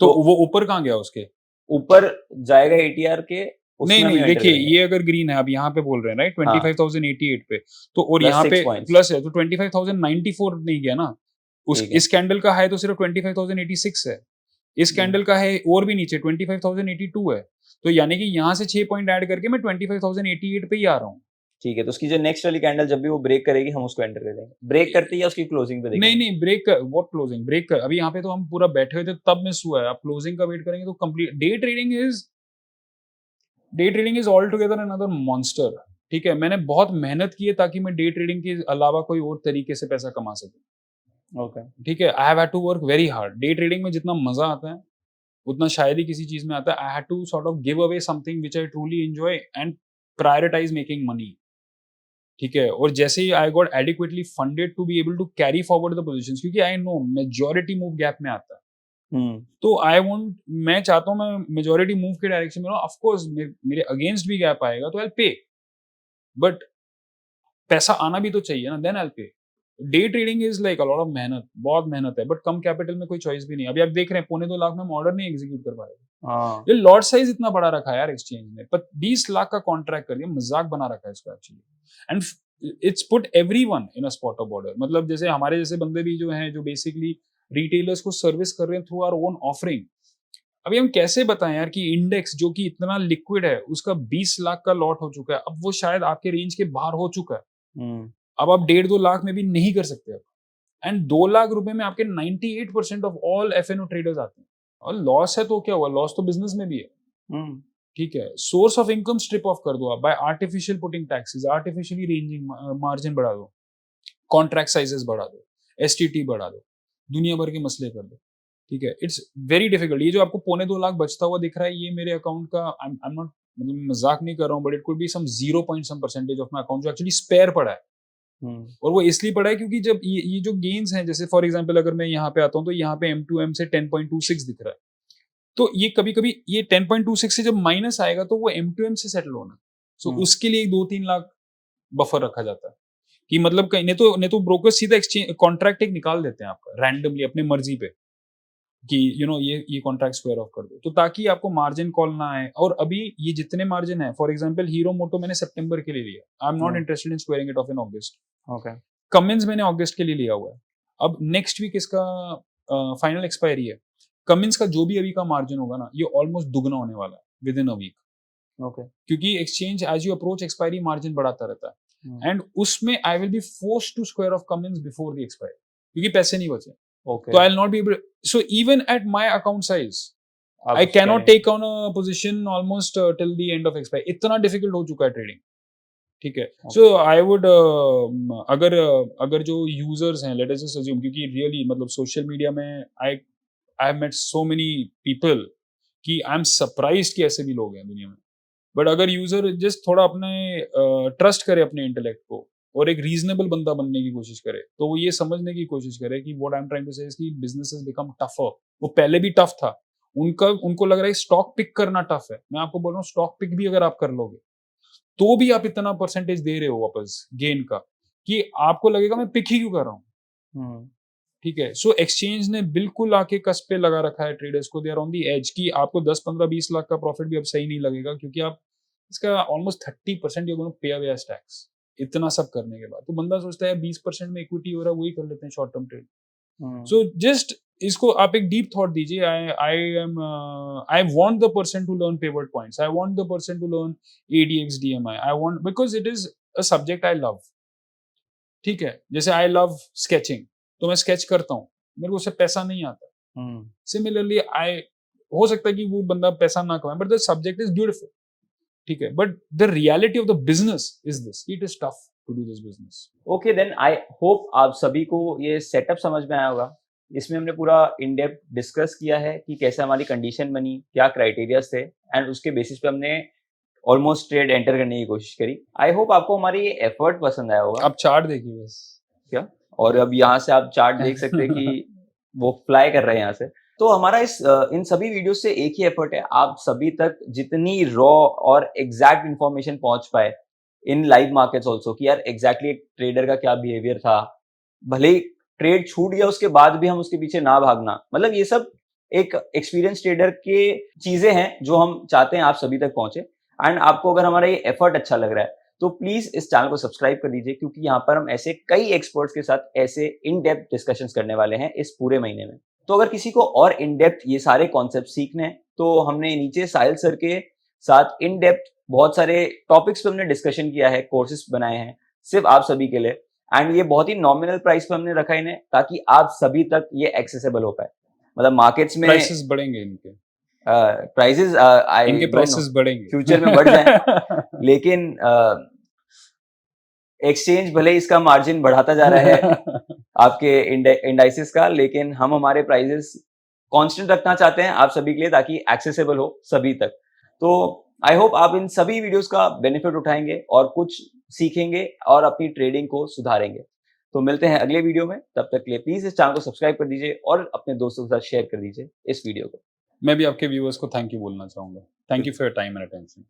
तो वो ऊपर कहाँ गया? उसके ऊपर जाएगा एटीआर के, नहीं नहीं, देखिए ये अगर ग्रीन है, अब यहाँ पे बोल रहे हैं राइट 25,088 पे, तो और यहाँ पे प्लस है, तो 25,094 नहीं गया ना। इस कैंडल का हाई तो सिर्फ 25,086 है, इस कैंडल का है और भी नीचे 25,082 है, तो यानी कि यहाँ से 6 पॉइंट ऐड करके मैं 25,088 पे ही आ रहा हूँ। ठीक है, तो उसकी जो नेक्स्ट वाली कैंडल जब भी वो ब्रेक करेगी हम उसको एंटर कर देंगे। ब्रेक करती है या उसकी क्लोजिंग पे देखेंगे? नहीं ब्रेक कर, व्हाट क्लोजिंग? ब्रेक कर, अभी यहाँ पे तो हम पूरा बैठे हुए थे तब मिस हुआ है, आप क्लोजिंग का वेट करेंगे तो complete. Day trading is all together another monster. ठीक है, मैंने बहुत मेहनत की है ताकि मैं डे ट्रेडिंग के अलावा कोई और तरीके से पैसा कमा सकूं। ओके, ठीक है, I have had to work very hard. Day trading में जितना मजा आता है उतना शायद ही किसी चीज में आता है। I had to sort of give away something which I truly enjoy and prioritise making money. ठीक है, और जैसे ही I got adequately funded to be able to carry forward the positions, क्योंकि I know majority move gap में आता है, तो मैं चाहता हूं मैं मेजॉरिटी मूव के डायरेक्शन में रहूं। ऑफ कोर्स मेरे अगेंस्ट भी गैप आएगा तो आई पे, बट पैसा आना भी तो चाहिए ना, देन आई पे। Day trading is like a lot of मेहनत, बहुत मेहनत है, बट कम कैपिटल में कोई चॉइस भी नहीं। अभी आप देख रहे हैं 2.25 लाख में हम ऑर्डर नहीं एग्जीक्यूट कर पा रहे। ये लॉट साइज इतना बड़ा रखा है यार एक्सचेंज ने, पर 20 लाख का कॉन्ट्रैक्ट कर दिया, मजाक बना रखा है इसका actually. And it's put everyone in a spot of order. मतलब जैसे हमारे जैसे बंदे भी जो हैं, जो बेसिकली रिटेलर्स को सर्विस कर रहे हैं थ्रू आवर ओन ऑफरिंग। अभी हम कैसे बताएं यार कि इंडेक्स जो कि इतना लिक्विड है उसका 20 लाख का लॉट हो चुका है, अब वो शायद आपके रेंज के बाहर हो चुका है। अब आप 1.5-2 लाख में भी नहीं कर सकते अब, एंड 2 लाख रुपए में आपके 98% ऑफ ऑल एफएनओ ट्रेडर्स आते हैं, और लॉस है तो क्या हुआ, लॉस तो बिजनेस में भी है। ठीक है, source of income strip of कर दो आप bye artificial putting taxes, artificially ranging margin बढ़ा दो, कॉन्ट्रैक्ट साइजेस बढ़ा दो, एसटीटी बढ़ा दो, दुनिया भर के मसले कर दो, ठीक है। It's very difficult. ये जो आपको 2.25 लाख बचता हुआ दिख रहा है, ये मेरे अकाउंट का, आई एम नॉट, मतलब मजाक नहीं कर रहा हूँ, but it could be some 0 point some percentage of my account जो एक्चुअली स्पेयर पड़ा है। और वो इसलिए पड़ा है क्योंकि जब ये जो गेन्स हैं, जैसे फॉर एग्जांपल अगर मैं यहाँ पे आता हूँ तो यहाँ पे M2M से 10.26 दिख रहा है, तो ये कभी कभी ये 10.26 से जब माइनस आएगा तो वो M2M से सेटल होना है। सो उसके लिए 2-3 लाख बफर रखा जाता है कि मतलब कहीं नहीं तो ब्रोकर सीधा एक्सचेंज कॉन्ट्रैक्ट एक निकाल देते हैं आपका रैंडमली अपने मर्जी पे कि ये कॉन्ट्रैक्ट स्क्वायर ऑफ कर दो, तो ताकि आपको मार्जिन कॉल ना आए। और अभी ये जितने मार्जिन है, फॉर एग्जांपल हीरो मोटो मैंने सितंबर के लिए लिया, आई am not interested in squaring it of in August. Okay, Cummins मैंने अगस्त के लिए लिया हुआ है। अब नेक्स्ट वीक इसका फाइनल एक्सपायरी है। कमिंस का जो भी अभी का मार्जिन होगा ना, ये ऑलमोस्ट दुगना होने वाला है within a week. Okay, क्योंकि exchange as you approach expiry margin बढ़ाता रहता है, एंड उसमें I will be forced to square off Cummins before the expiry, क्योंकि पैसे नहीं बचे। ओके, तो I will not be able, so even at my account size I can not take on a position almost till the end of expiry. इतना difficult हो चुका है trading, ठीक है। सो आई वुड अगर जो यूजर्स हैं, लेट अस जस्ट अज्यूम, क्योंकि रियली मतलब सोशल मीडिया में I have met so many people कि आई एम सरप्राइज्ड कि ऐसे भी लोग हैं दुनिया में। बट अगर यूजर जस्ट थोड़ा अपने ट्रस्ट करे अपने इंटेलेक्ट को और एक रीजनेबल बंदा बनने की कोशिश करे, तो वो ये समझने की कोशिश करे कि what I am trying to say is कि बिजनेस हैज बिकम टफर। वो पहले भी टफ था, उनको लग रहा है स्टॉक पिक करना टफ है। मैं आपको बोल रहा हूँ, स्टॉक पिक भी अगर आप कर लोगे तो भी आप इतना परसेंटेज दे रहे हो वापस गेन का कि आपको लगेगा मैं पिक ही क्यों कर रहा हूँ, ठीक है। सो एक्सचेंज ने बिल्कुल आके कस पे लगा रखा है ट्रेडर्स को, they are on the edge कि आपको 10-15-20 लाख का प्रॉफिट भी अब सही नहीं लगेगा, क्योंकि आप इसका ऑलमोस्ट 30% यू पे अवे एज टैक्स। इतना सब करने के बाद तो बंदा सोचता है 20% में इक्विटी हो रहा है, वही कर लेते हैं short term trade. So just इसको आप एक डीप थॉट दीजिए। I want the person to learn pivot points, I want the person to learn ADX DMI, I want, because it is a subject I love, ठीक है। जैसे I love sketching, तो मैं sketch करता हूँ, मेरे को उससे पैसा नहीं आता। सिमिलरली आई, हो सकता है कि वो बंदा पैसा ना कमाए, but the subject is beautiful, ठीक है। But the reality of the business is this, it is tough to do this business. Okay, then I hope आप सभी को ये सेटअप समझ में आया होगा। इसमें हमने पूरा इन डेप्थ डिस्कस किया है कि कैसे हमारी कंडीशन बनी, क्या क्राइटेरियाज थे, एंड उसके बेसिस पे हमने ऑलमोस्ट ट्रेड एंटर करने की कोशिश करी। आई होप आपको हमारी ये एफर्ट पसंद आया होगा। आप चार्ट देखिए बस। क्या? और अब यहाँ से आप चार्ट देख सकते हैं कि वो फ्लाई कर रहे हैं यहाँ से। तो हमारा इन सभी वीडियो से एक ही एफर्ट है, आप सभी तक जितनी रॉ और एग्जैक्ट इन्फॉर्मेशन पहुंच पाए इन लाइव मार्केट्स ऑल्सो, कि यार एग्जैक्टली एक ट्रेडर का क्या बिहेवियर था, भले ही ट्रेड छूट गया उसके बाद भी हम उसके पीछे ना भागना। मतलब ये सब एक एक्सपीरियंस ट्रेडर के चीजें हैं जो हम चाहते हैं आप सभी तक पहुंचे। एंड आपको अगर हमारा ये एफर्ट अच्छा लग रहा है तो प्लीज इस चैनल को सब्सक्राइब कर दीजिए, क्योंकि यहाँ पर हम ऐसे कई एक्सपर्ट्स के साथ ऐसे इन डेप्थ डिस्कशंस करने वाले हैं इस पूरे महीने में। तो अगर किसी को और इन डेप्थ ये सारे कॉन्सेप्ट सीखने हैं तो हमने नीचे साहिल सर के साथ इन डेप्थ बहुत सारे टॉपिक्स पे हमने डिस्कशन किया है, कोर्सेज बनाए हैं सिर्फ आप सभी के लिए। एंड ये बहुत ही नॉमिनल प्राइस पे हमने रखा इन्हें, ताकि आप सभी तक ये एक्सेसिबल हो पाए। मतलब मार्केट्स में प्राइसेस बढ़ेंगे इनके, प्राइसेस इनके प्राइसेस बढ़ेंगे फ्यूचर में बढ़ जाए, लेकिन एक्सचेंज भले इसका मार्जिन बढ़ाता जा रहा है आपके इंडाइसिस का, लेकिन हम हमारे प्राइसेस कांस्टेंट रखना चाहते हैं आप सभी के लिए, ताकि एक्सेसिबल हो सभी तक। तो आई होप आप इन सभी वीडियोस का बेनिफिट उठाएंगे और कुछ सीखेंगे और अपनी ट्रेडिंग को सुधारेंगे। तो मिलते हैं अगले वीडियो में, तब तक के लिए प्लीज इस चैनल को सब्सक्राइब कर दीजिए और अपने दोस्तों के साथ शेयर कर दीजिए इस वीडियो को। मैं भी आपके व्यूअर्स को थैंक यू बोलना चाहूंगा। Thank you for your time and attention.